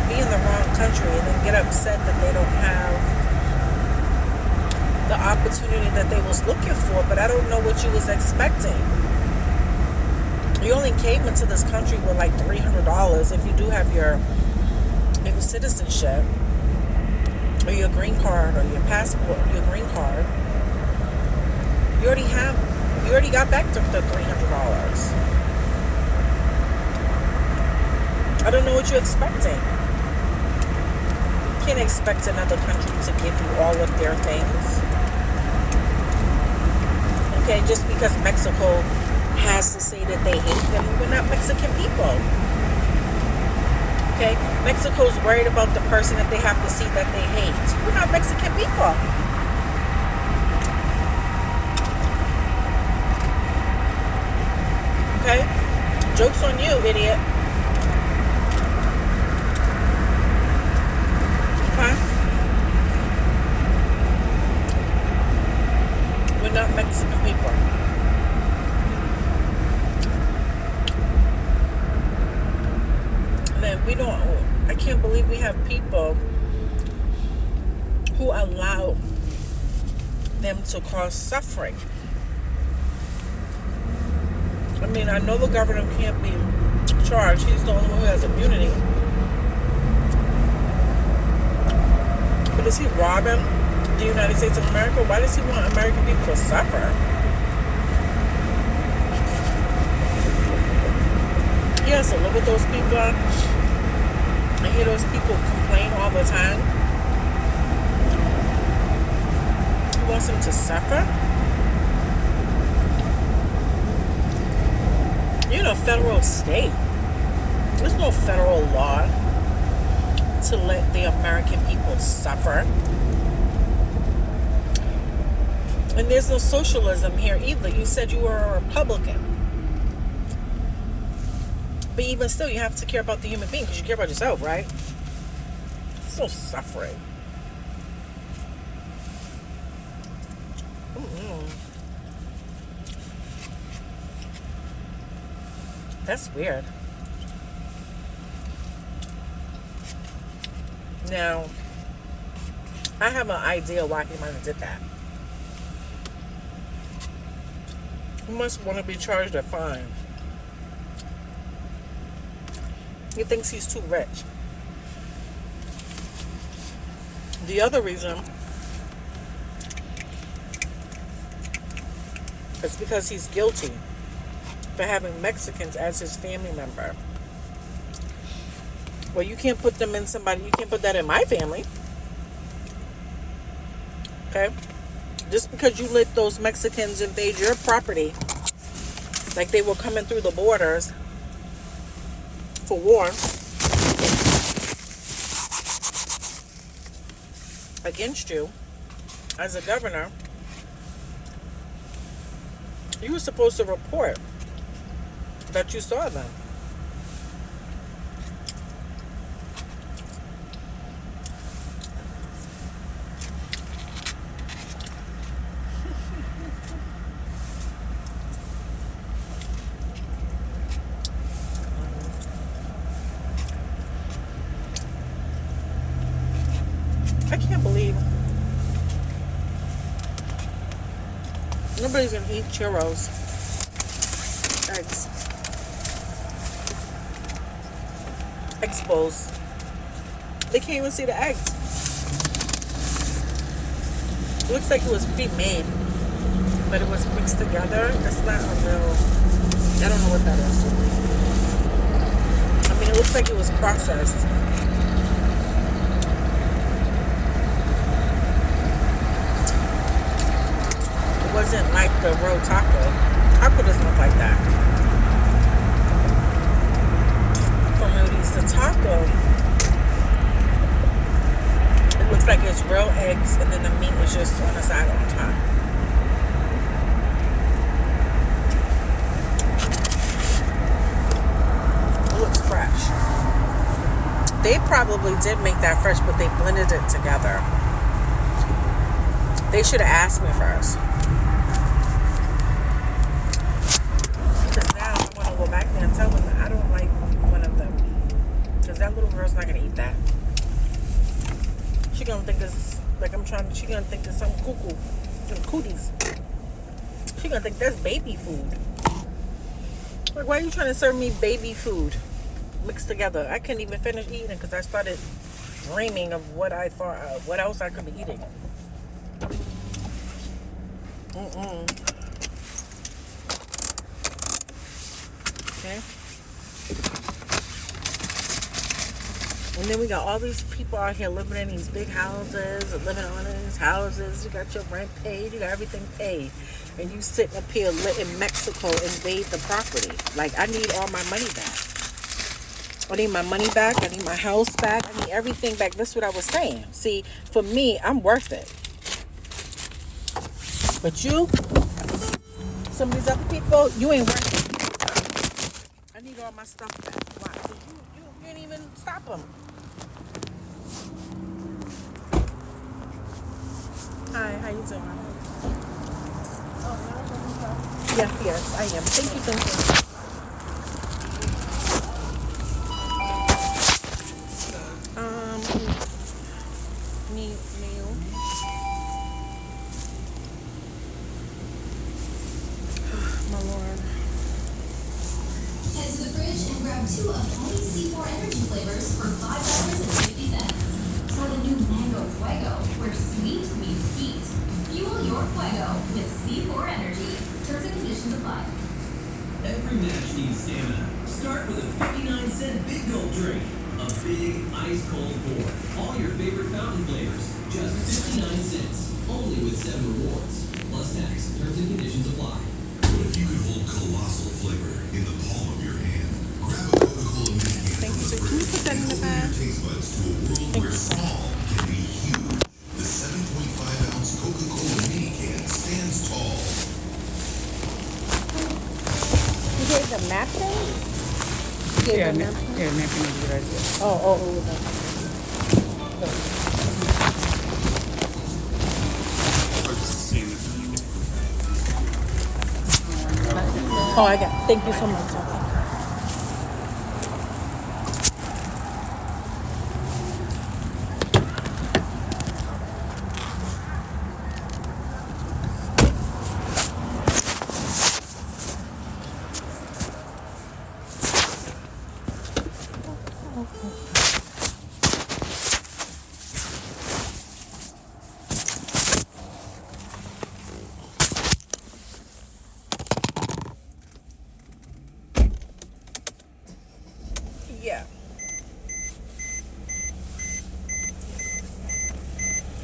be in the wrong country and then get upset that they don't have the opportunity that they was looking for. But I don't know what you was expecting. You only came into this country with like $300 if you do have your citizenship or your green card or your passport, your green card. You already got back the $300. I don't know what you're expecting. You can't expect another country to give you all of their things. Okay, just because Mexico has to say that they hate them, we're not Mexican people. Okay, Mexico's worried about the person that they have to see that they hate. We're not Mexican people. Okay? Joke's on you, idiot. Okay? We're not Mexican people. And then I can't believe we have people who allow them to cause suffering. I mean, I know the governor can't be charged. He's the only one who has immunity. But is he robbing the United States of America? Why does he want American people to suffer? He has to live with those people. I hear those people complain all the time. He wants them to suffer? You're in a federal state. There's no federal law to let the American people suffer. And there's no socialism here either. You said you were a Republican. But even still, you have to care about the human being because you care about yourself, right? There's no suffering. That's weird. Now, I have an idea why he might have did that. He must want to be charged a fine. He thinks he's too rich. The other reason is because he's guilty for having Mexicans as his family member. Well, you can't put them in somebody, you can't put that in my family. Okay? Just because you let those Mexicans invade your property, like they were coming through the borders for war against you as a governor, you were supposed to report that you saw them. I can't believe nobody's gonna eat churros, eggs, bowls. They can't even see the eggs. It looks like it was pre-made, but it was mixed together. That's not a real, I don't know what that is. I mean, it looks like it was processed. It wasn't like the real taco. Taco doesn't look like that. For Moody's, the taco Looks like it's real eggs, and then the meat is just on the side on top. It looks fresh. They probably did make that fresh, but they blended it together. They should have asked me first. Because now I want to go back there and tell them that I don't like one of them. Because that little girl's not going to eat that. She going to think it's, like she going to think it's some cuckoo. Some cooties. She going to think that's baby food. Like, why are you trying to serve me baby food mixed together? I couldn't even finish eating because I started dreaming of what I thought, what else I could be eating. Okay. And then we got all these people out here living in these big houses, or living on these houses. You got your rent paid, you got everything paid. And you sitting up here letting Mexico invade the property. Like, I need all my money back. I need my money back. I need my house back. I need everything back. That's what I was saying. See, for me, I'm worth it. But you, some of these other people, you ain't worth it. I need all my stuff back. Why? Because you can't even stop them. Hi, how you doing? Yes, I am. Thank you. Meal. My Lord. Head to the fridge and grab 2 of Tony's C4 energy flavors for $5.50. Try the new Mango Fuego, where sweet meets heat. Fuel your Fuego with C4 Energy. Terms and conditions apply. Every match needs stamina. Start with a 59-cent Big Gulp drink. A big, ice-cold pour. All your favorite fountain flavors. Just 59 cents. Only with 7 rewards. Plus tax. Terms and conditions apply. What if you could hold colossal flavor in the palm of your hand? Grab a Coca-Cola mini can. Thank you, sir. Can you put that in the bag? Your taste buds to a world where small can be huge. The 7.5-ounce Coca-Cola mini can stands tall. You gave the napkin? Yeah, napkin is right there. Oh. Oh, I got it. Thank you so much. Yeah.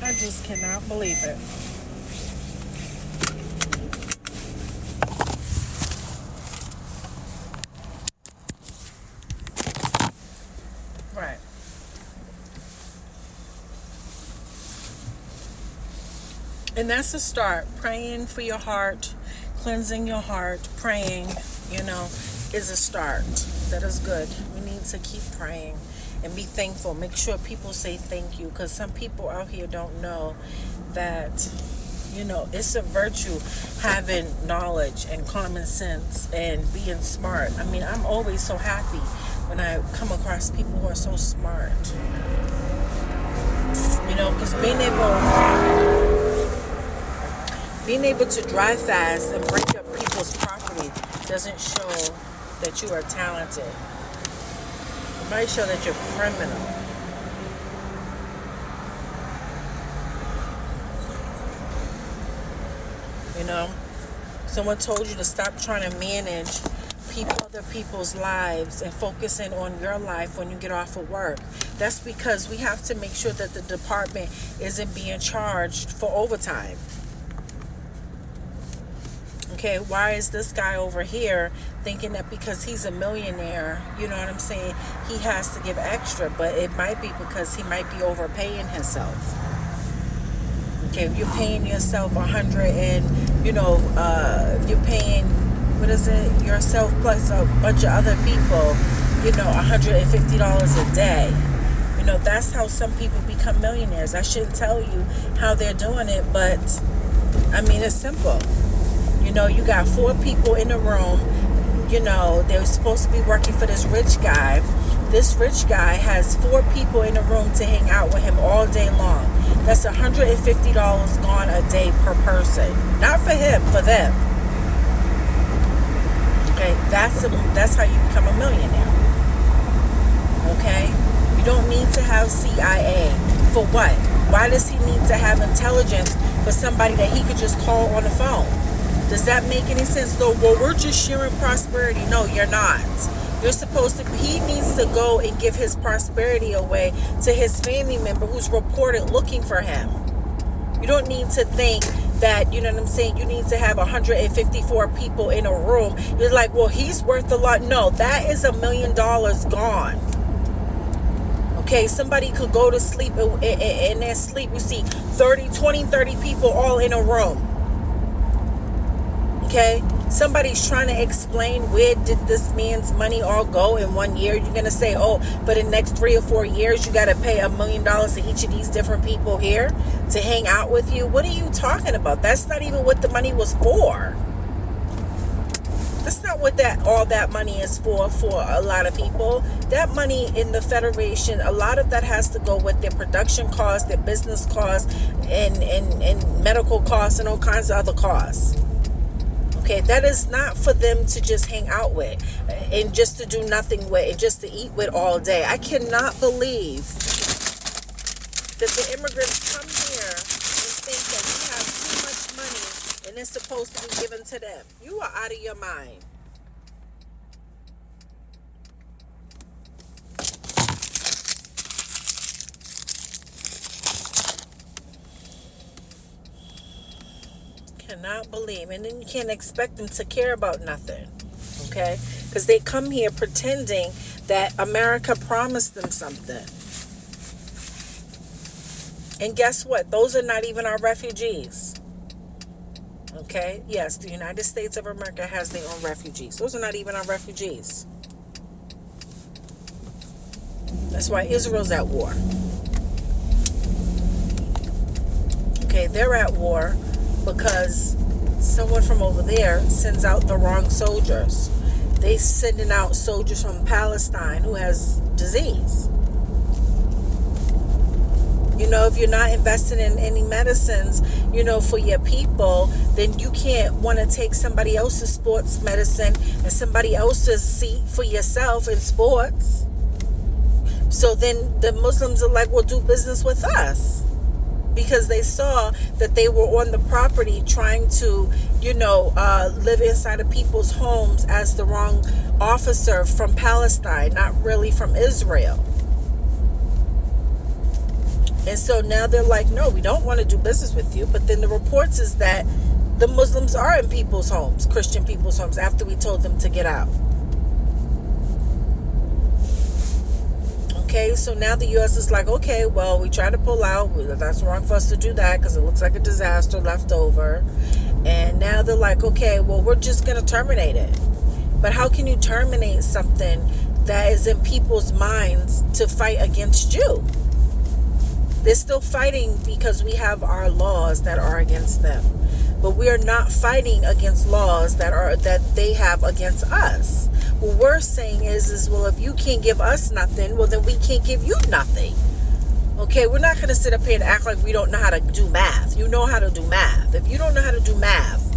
I just cannot believe it. Right. And that's a start. Praying for your heart, cleansing your heart, praying, is a start. That is good. We need to keep praying and be thankful. Make sure people say thank you, because some people out here don't know that, it's a virtue having knowledge and common sense and being smart. I mean, I'm always so happy when I come across people who are so smart. Because being able to drive fast and break up people's property doesn't show that you are talented. It might show that you're criminal. Someone told you to stop trying to manage other people's lives and focusing on your life when you get off of work. That's because we have to make sure that the department isn't being charged for overtime. Okay, why is this guy over here thinking that because he's a millionaire, you know what I'm saying, he has to give extra? But it might be because he might be overpaying himself. Okay, if you're paying yourself 100 and, you're paying, what is it, yourself plus a bunch of other people, $150 a day. That's how some people become millionaires. I shouldn't tell you how they're doing it, but, it's simple. You got 4 people in a room. They're supposed to be working for this rich guy. This rich guy has 4 people in a room to hang out with him all day long. That's $150 gone a day per person. Not for him, for them. Okay, that's how you become a millionaire. Okay? You don't need to have CIA. For what? Why does he need to have intelligence for somebody that he could just call on the phone? Does that make any sense? Though, well, we're just sharing prosperity. No, you're not. You're supposed to, he needs to go and give his prosperity away to his family member who's reported looking for him. You don't need to think that, you need to have 154 people in a room. You're like, well, he's worth a lot. No, that is $1 million gone. Okay, somebody could go to sleep in their sleep. You see 30 people all in a room. Okay, somebody's trying to explain where did this man's money all go in 1 year. You're going to say, oh, for the next 3 or 4 years, you got to pay $1 million to each of these different people here to hang out with you. What are you talking about? That's not even what the money was for. That's not what all that money is for a lot of people. That money in the Federation, a lot of that has to go with their production costs, their business costs, and medical costs, and all kinds of other costs. Okay, that is not for them to just hang out with and just to do nothing with and just to eat with all day. I cannot believe that the immigrants come here and think that we have too much money and it's supposed to be given to them. You are out of your mind. Cannot believe, and then you can't expect them to care about nothing, okay? Because they come here pretending that America promised them something. And guess what? Those are not even our refugees. Okay? Yes, the United States of America has their own refugees. Those are not even our refugees. That's why Israel's at war. Okay, they're at war because someone from over there sends out the wrong soldiers. They sending out soldiers from Palestine who has disease. If you're not investing in any medicines, for your people, then you can't want to take somebody else's sports medicine and somebody else's seat for yourself in sports. So then the Muslims are like, well, do business with us. Because they saw that they were on the property trying to, live inside of people's homes as the wrong officer from Palestine, not really from Israel. And so now they're like, no, we don't want to do business with you. But then the reports is that the Muslims are in people's homes, Christian people's homes, after we told them to get out. Okay, so now the U.S. is like, okay, well, we tried to pull out. That's wrong for us to do that because it looks like a disaster left over. And now they're like, okay, well, we're just going to terminate it. But how can you terminate something that is in people's minds to fight against you? They're still fighting because we have our laws that are against them. But we are not fighting against laws that they have against us. What we're saying is, well, if you can't give us nothing, well, then we can't give you nothing. Okay, we're not going to sit up here and act like we don't know how to do math. You know how to do math. If you don't know how to do math,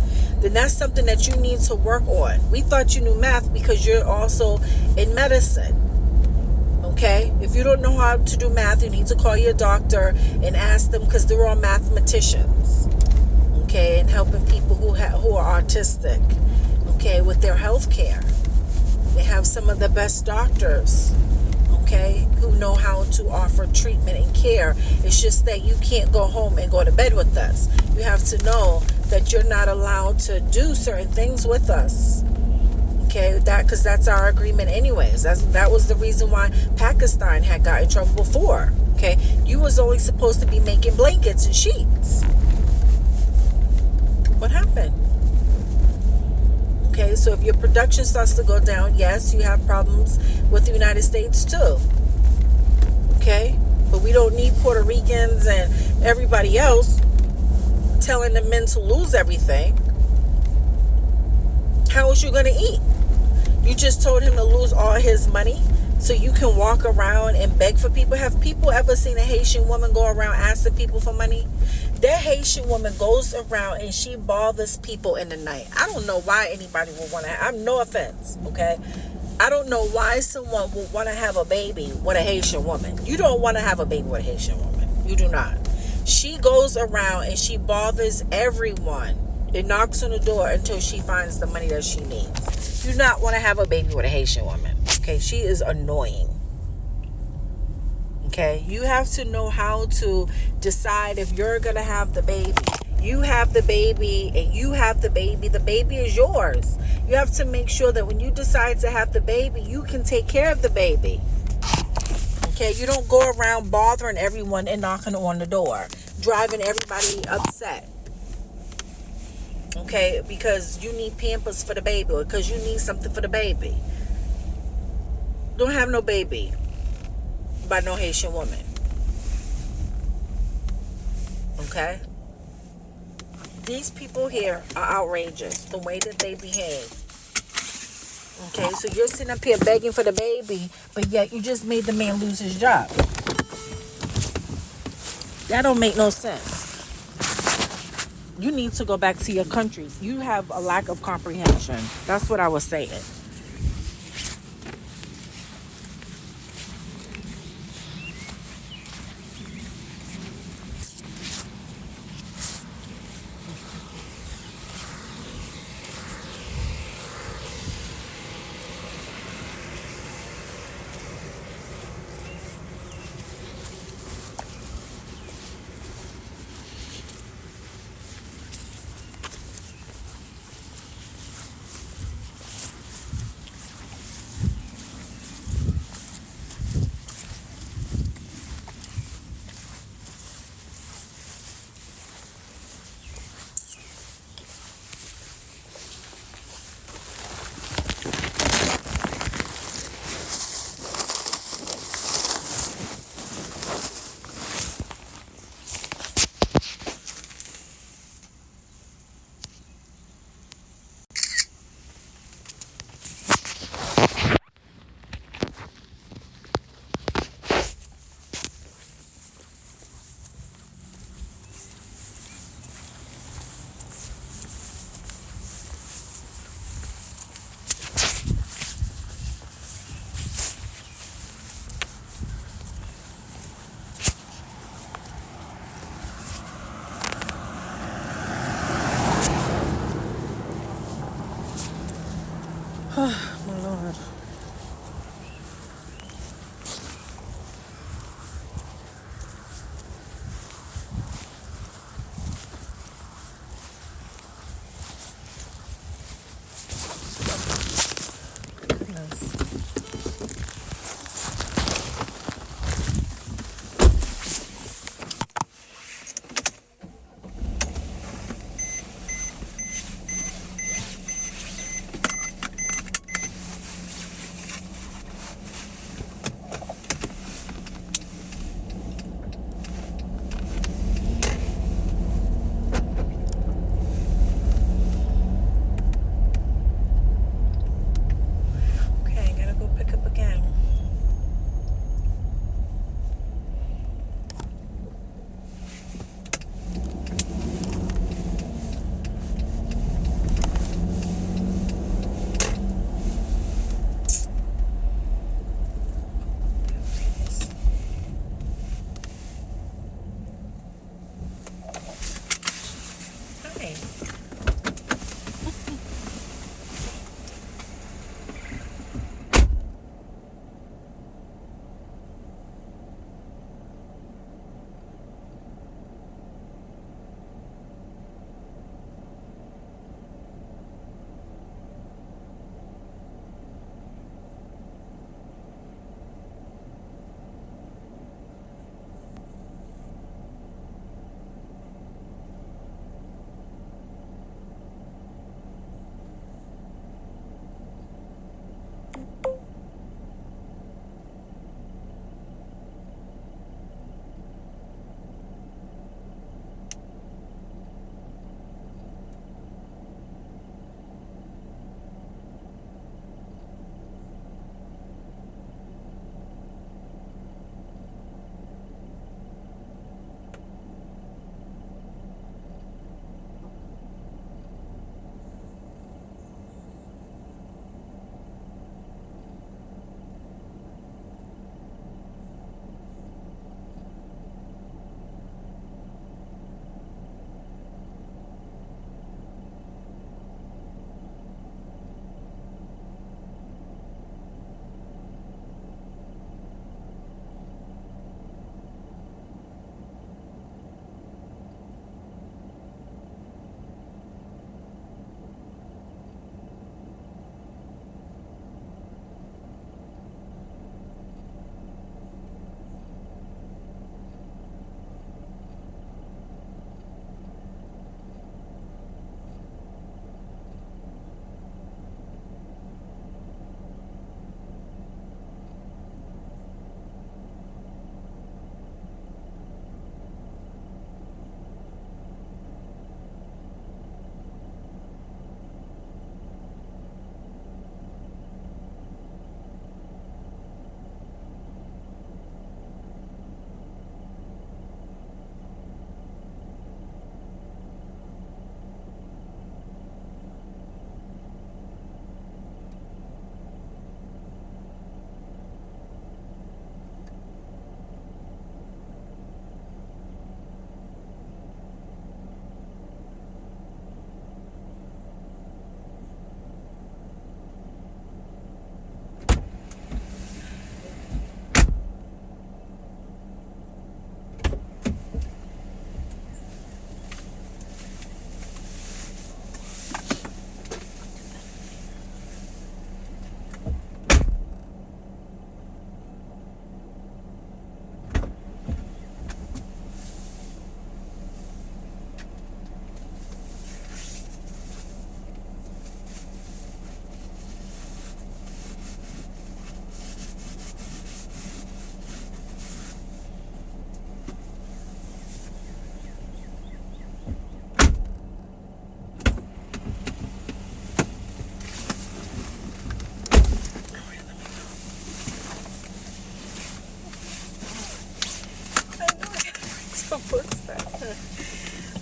then that's something that you need to work on. We thought you knew math because you're also in medicine. Okay, if you don't know how to do math, you need to call your doctor and ask them, because they're all mathematicians. Okay, and helping people who are autistic, okay, with their health care. They have some of the best doctors, okay, who know how to offer treatment and care. It's just that you can't go home and go to bed with us. You have to know that you're not allowed to do certain things with us. Okay, because that's our agreement anyways. That was the reason why Pakistan had got in trouble before. Okay, you was only supposed to be making blankets and sheets. Okay, so if your production starts to go down, yes, you have problems with the United States too. Okay, but we don't need Puerto Ricans and everybody else telling the men to lose everything. How is you going to eat? You just told him to lose all his money so you can walk around and beg for people. Have people ever seen a Haitian woman go around asking people for money? That Haitian woman goes around and she bothers people in the night. I don't know why anybody would want to. I'm no offense, okay? I don't know why someone would want to have a baby with a Haitian woman. You don't want to have a baby with a Haitian woman. You do not. She goes around and she bothers everyone. It knocks on the door until she finds the money that she needs. You do not want to have a baby with a Haitian woman. Okay, she is annoying. Okay, you have to know how to decide if you're going to have the baby. You have the baby and you have the baby. The baby is yours. You have to make sure that when you decide to have the baby, you can take care of the baby. Okay, you don't go around bothering everyone and knocking on the door, driving everybody upset. Okay, because you need Pampers for the baby or because you need something for the baby. Don't have no baby by no Haitian woman. Okay? These people here are outrageous, the way that they behave. Okay, so you're sitting up here begging for the baby, but yet you just made the man lose his job. That don't make no sense. You need to go back to your country. You have a lack of comprehension. That's what I was saying.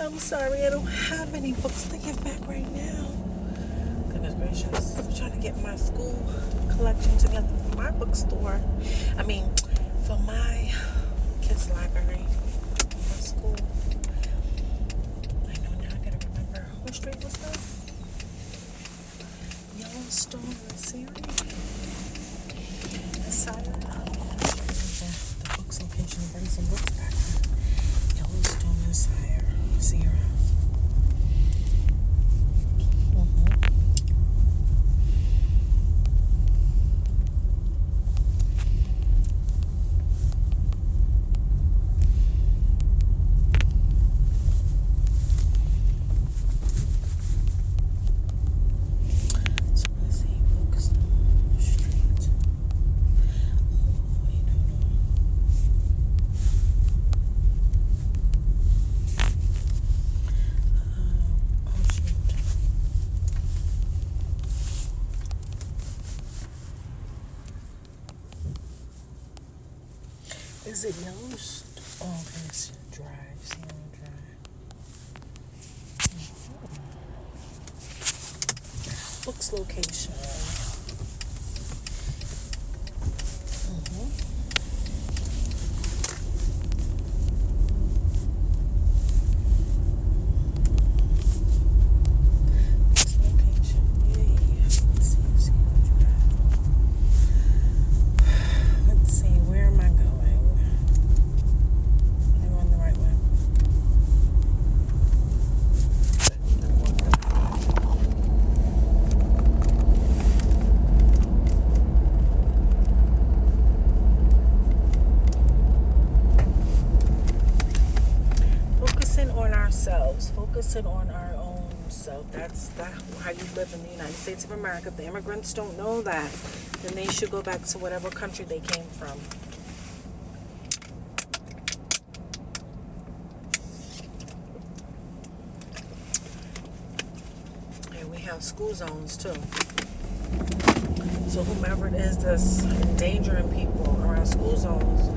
I'm sorry, I don't have any books to give back right now. Goodness gracious. I'm trying to get my school collection together for my bookstore. I mean, for my kids' library for school. I know now, I gotta remember. What street was this? Yellowstone Series. Asylum. The books location. Bring some books back. Yellowstone Sierra. Is it Yellowstone? Oh, okay, it's Drive, Sierra Drive. Books location. Books location. Yay. Let's see, Sierra Drive. Let's see, where am I going? Focusing on our own self. That's how you live in the United States of America. If the immigrants don't know that, then they should go back to whatever country they came from. And we have school zones too. So whomever it is that's endangering people around school zones,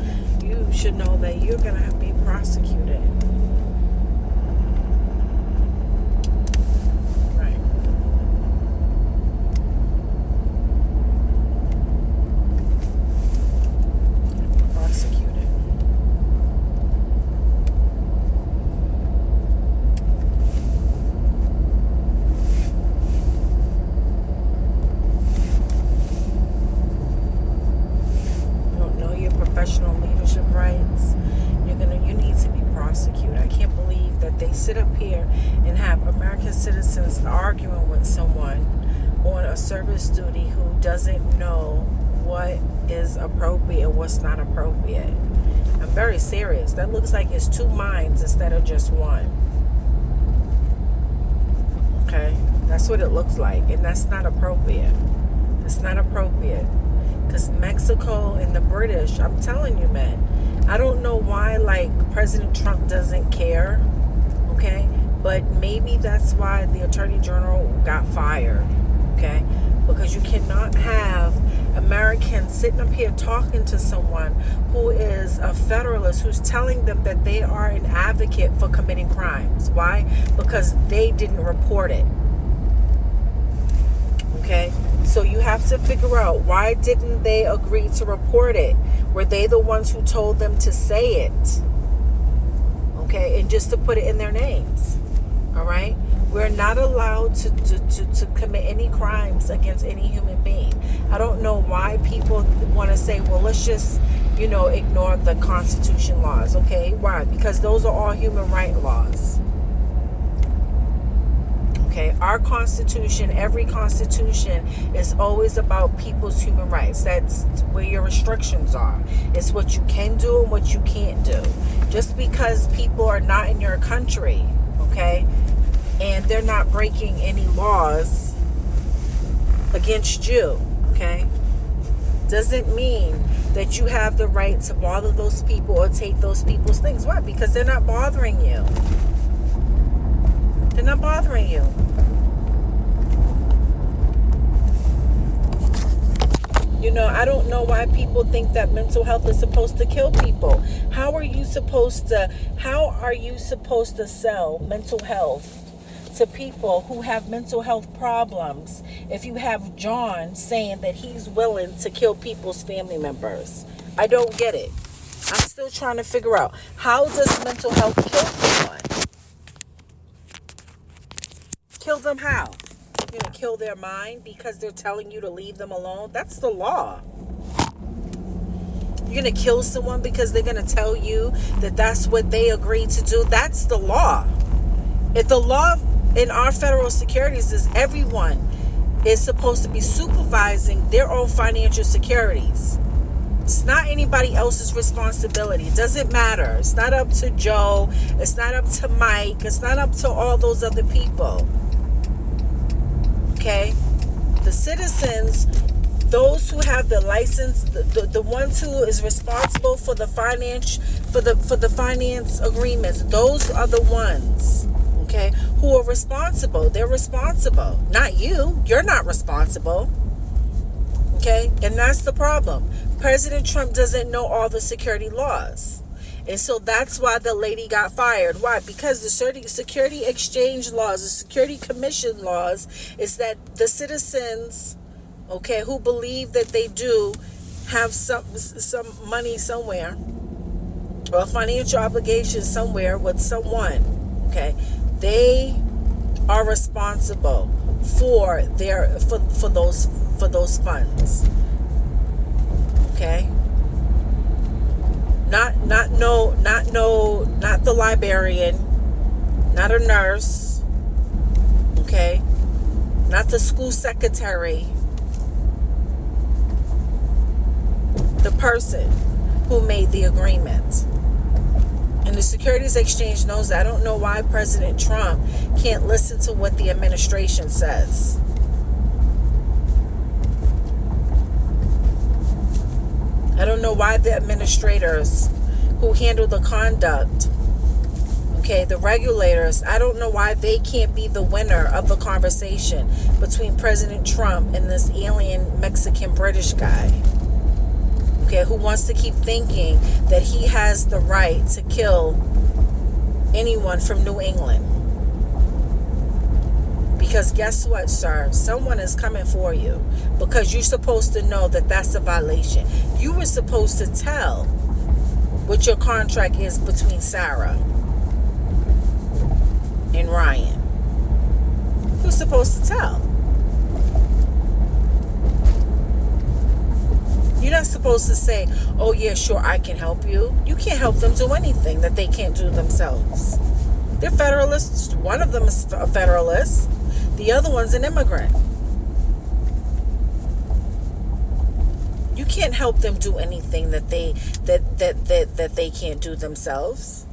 you should know that you're going to be prosecuted. Sit up here and have American citizens arguing with someone on a service duty who doesn't know what is appropriate and what's not appropriate. I'm very serious. That looks like it's two minds instead of just one. Okay? That's what it looks like. And that's not appropriate. That's not appropriate. Because Mexico and the British, I'm telling you, man, I don't know why, like, President Trump doesn't care. Okay, but maybe that's why the Attorney General got fired. Okay, because you cannot have Americans sitting up here talking to someone who is a federalist who's telling them that they are an advocate for committing crimes. Why? Because they didn't report it. Okay, so you have to figure out, why didn't they agree to report it? Were they the ones who told them to say it? Okay, and just to put it in their names. All right, we're not allowed to commit any crimes against any human being. I don't know why people want to say, well, let's just, ignore the Constitution laws. Okay, why? Because those are all human rights laws. Okay, our Constitution, every Constitution is always about people's human rights. That's where your restrictions are. It's what you can do and what you can't do. Just because people are not in your country, okay, and they're not breaking any laws against you, okay, doesn't mean that you have the right to bother those people or take those people's things. Why? Because they're not bothering you. They're not bothering you. I don't know know why people think that mental health is supposed to kill people. How are you supposed to sell mental health to people who have mental health problems if you have John saying that he's willing to kill people's family members? I don't get it. I'm still trying to figure out, how does mental health kill someone? Kill them how? You're going to kill their mind because they're telling you to leave them alone? That's the law. You're going to kill someone because they're going to tell you that that's what they agreed to do? That's the law. If the law in our federal securities is everyone is supposed to be supervising their own financial securities. It's not anybody else's responsibility. It doesn't matter. It's not up to Joe. It's not up to Mike. It's not up to all those other people. Okay? The citizens, those who have the license, the ones who is responsible for the finance, for the finance agreements, those are the ones, okay, who are responsible. They're responsible. Not you. You're not responsible. Okay? And that's the problem. President Trump doesn't know all the security laws. And so that's why the lady got fired. Why? Because the security exchange laws, the security commission laws, is that the citizens, okay, who believe that they do have some money somewhere, or a financial obligation somewhere with someone, okay, they are responsible for those funds. Okay? Not the librarian, not a nurse, okay? Not the school secretary. The person who made the agreement. And the Securities Exchange knows that. I don't know why President Trump can't listen to what the administration says. I don't know why the administrators who handle the conduct, okay, the regulators, I don't know why they can't be the winner of the conversation between President Trump and this alien Mexican British guy, okay, who wants to keep thinking that he has the right to kill anyone from New England. Because guess what, sir? Someone is coming for you. Because you're supposed to know that that's a violation. You were supposed to tell what your contract is between Sarah and Ryan. You're supposed to tell. You're not supposed to say, oh yeah, sure, I can help you. You can't help them do anything that they can't do themselves. They're federalists. One of them is a federalist. The other one's an immigrant. You can't help them do anything that they can't do themselves.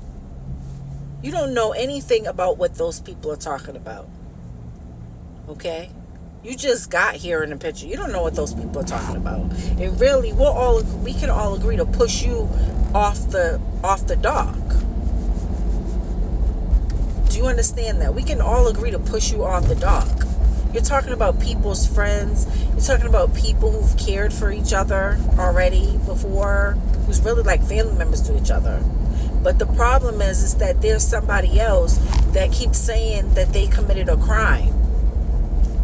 You don't know anything about what those people are talking about. Okay? You just got here in the picture. You don't know what those people are talking about. And really, we can all agree to push you off the dock. Do you understand that? We can all agree to push you off the dock. You're talking about people's friends. You're talking about people who've cared for each other already before, who's really like family members to each other. But the problem is that there's somebody else that keeps saying that they committed a crime.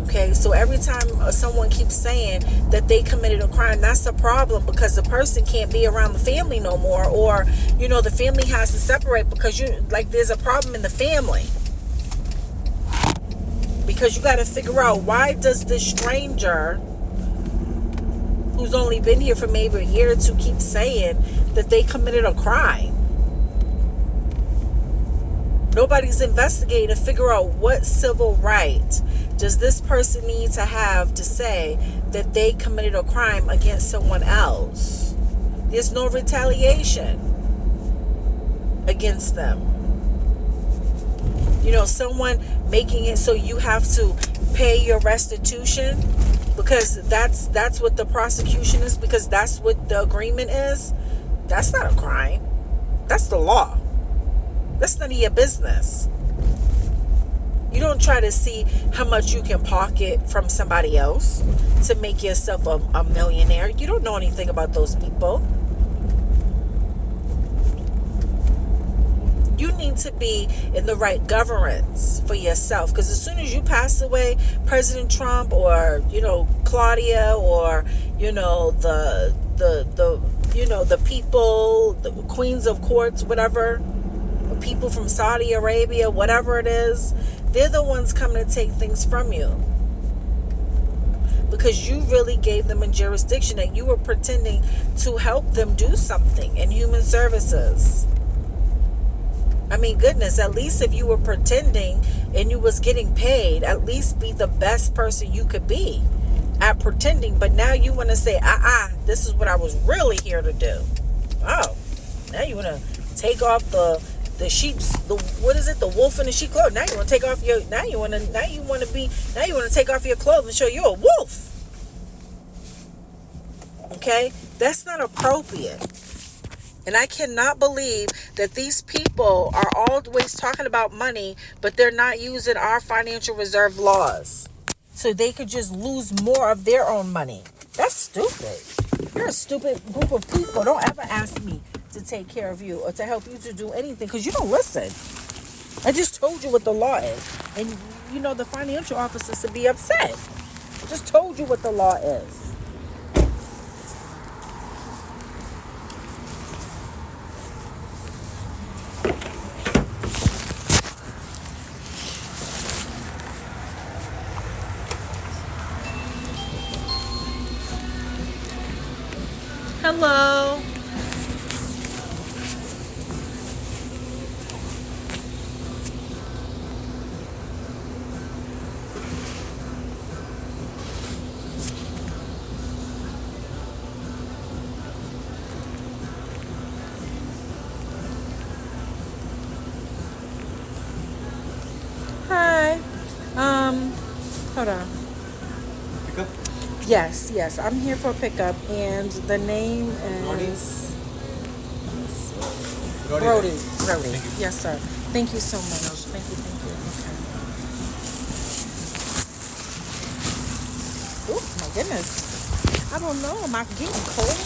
Okay, so every time someone keeps saying that they committed a crime, that's a problem, because the person can't be around the family no more, or, the family has to separate because there's a problem in the family. Because you got to figure out, why does this stranger who's only been here for maybe a year or two keep saying that they committed a crime? Nobody's investigating to figure out what civil right does this person need to have to say that they committed a crime against someone else. There's no retaliation against them. Someone making it so you have to pay your restitution because that's what the prosecution is, because that's what the agreement is. That's not a crime. That's the law. That's none of your business. You don't try to see how much you can pocket from somebody else to make yourself a millionaire. You don't know anything about those people. You need to be in the right governance for yourself, because as soon as you pass away, President Trump or Claudia or the people, the queens of courts, whatever, people from Saudi Arabia, whatever it is, they're the ones coming to take things from you, because you really gave them a jurisdiction that you were pretending to help them do something in human services. I mean, goodness, at least if you were pretending and you was getting paid, at least be the best person you could be at pretending. But now you want to say, this is what I was really here to do. Oh, now you want to take off the sheep's, the wolf in the sheep clothing. Now you want to take off your, now you want to take off your clothes and show you're a wolf. Okay? That's not appropriate. And I cannot believe that these people are always talking about money, but they're not using our financial reserve laws so they could just lose more of their own money. That's stupid. You're a stupid group of people. Don't ever ask me to take care of you or to help you to do anything, because you don't listen. I just told you what the law is. And the financial officers to be upset. I just told you what the law is. Hello. Hi. Hold on. Pick up? Yes, I'm here for a pickup, and the name is Brody. Yes, sir. Thank you so much. Thank you. Okay. Oh my goodness. I don't know. Am I getting cold?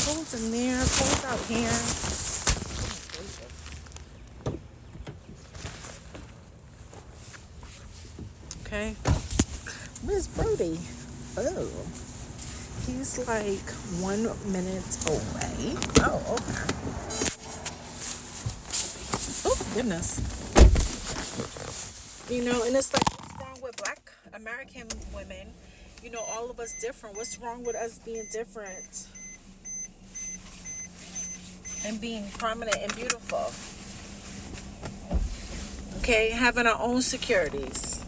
Cold's in there. Cold's out here. Okay. Where's Brody? Oh, he's like 1 minute away. Oh, okay. Oh, goodness. And it's like, what's wrong with Black American women? All of us different. What's wrong with us being different and being prominent and beautiful? Okay, having our own securities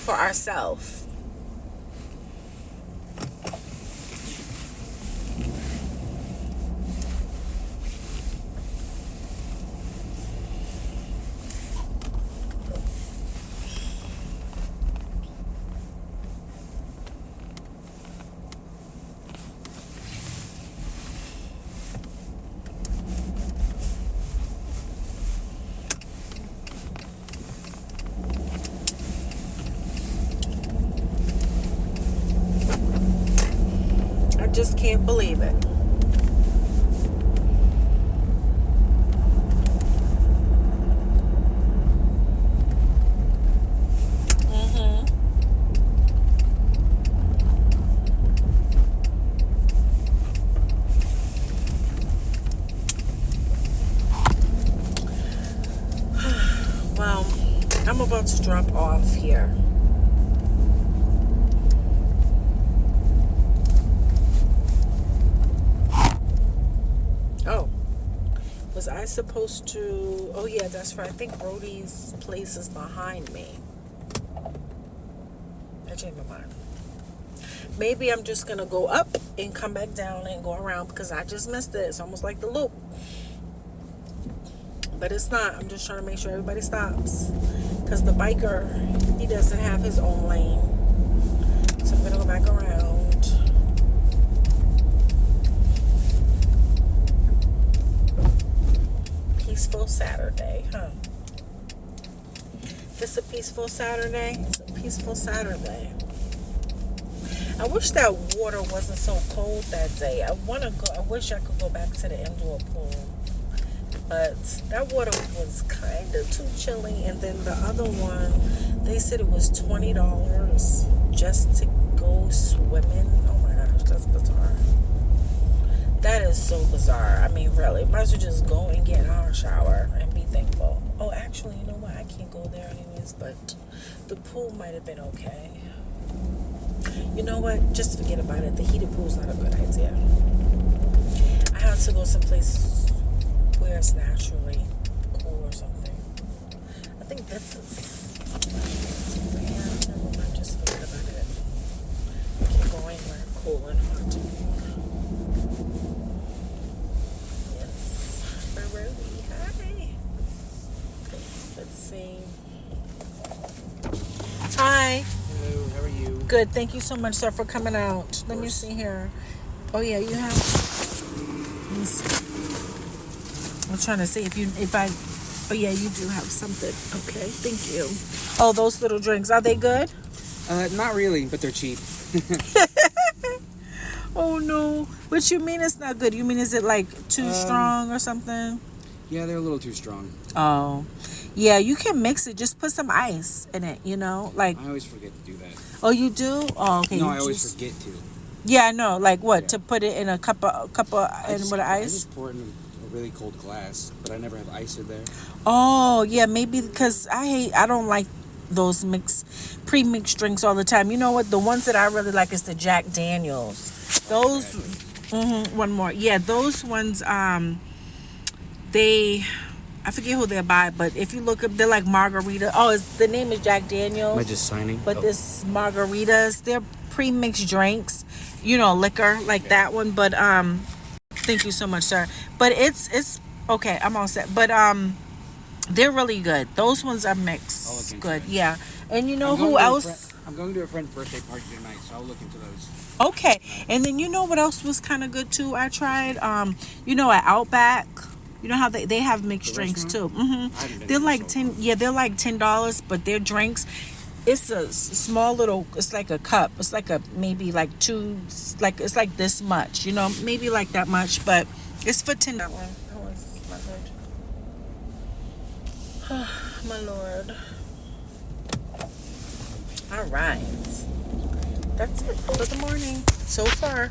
for ourselves. Just can't believe it. Well, I'm about to drop off here. Was I supposed to? Oh yeah, that's right. I think Brody's place is behind me. I changed my mind. Maybe I'm just gonna go up and come back down and go around, because I just missed it. It's almost like the loop, but it's not. I'm just trying to make sure everybody stops, because the biker, he doesn't have his own lane. So I'm gonna go back around. peaceful Saturday, huh? It's a peaceful Saturday. It's a peaceful Saturday. I wish that water wasn't so cold that day. I wish I could go back to the indoor pool. But that water was kind of too chilly. And then the other one, they said it was $20 just to go swimming. Oh my gosh, that's bizarre. That is so bizarre. I mean, really, might as well just go and get in our shower and be thankful. Oh, actually, you know what? I can't go there anyways, but the pool might have been okay. You know what? Just forget about it. The heated pool's not a good idea. I have to go someplace where it's naturally cool or something. I think this is... Yeah, never mind. Just forget about it. I can't go anywhere cool and hot. Yes. Where were we? Hi. Let's see. Hi. Hello, how are you? Good. Thank you so much, sir, for coming out. Let me see here. Oh yeah, you have. Let me see. I'm trying to see if I. Oh yeah, you do have something. Okay, thank you. Oh, those little drinks, are they good? Not really, but they're cheap. Oh no. What you mean it's not good? You mean is it like too strong or something? Yeah, they're a little too strong. Oh. Yeah, you can mix it. Just put some ice in it, like. I always forget to do that. Oh, you do? Oh, okay. No, I always forget to. Yeah, I know. Like what? Yeah. To put it in a cup of with ice? I just pour it in a really cold glass, but I never have ice in there. Oh, yeah, maybe because I don't like those pre-mixed drinks all the time. You know what? The ones that I really like is the Jack Daniels. Those, one more. Yeah, those ones, I forget who they're by, but if you look up, they're like margarita. Oh, the name is Jack Daniels. Am I just signing? But this margaritas, they're pre-mixed drinks, liquor like that one. But thank you so much, sir. But it's okay. I'm all set. But they're really good. Those ones are mixed. Good, yeah. And you know who else? I'm going to a friend's birthday party tonight, so I'll look into those. Okay. And then you know what else was kind of good too? I tried. At Outback. You know how they have mixed drinks too. They're like they're like $10, but their drinks, it's a small little. It's like a cup. It's like maybe like two. Like it's like this much. Maybe like that much, but it's for $10. That one. That was my good. My Lord. All right. That's it for the morning so far.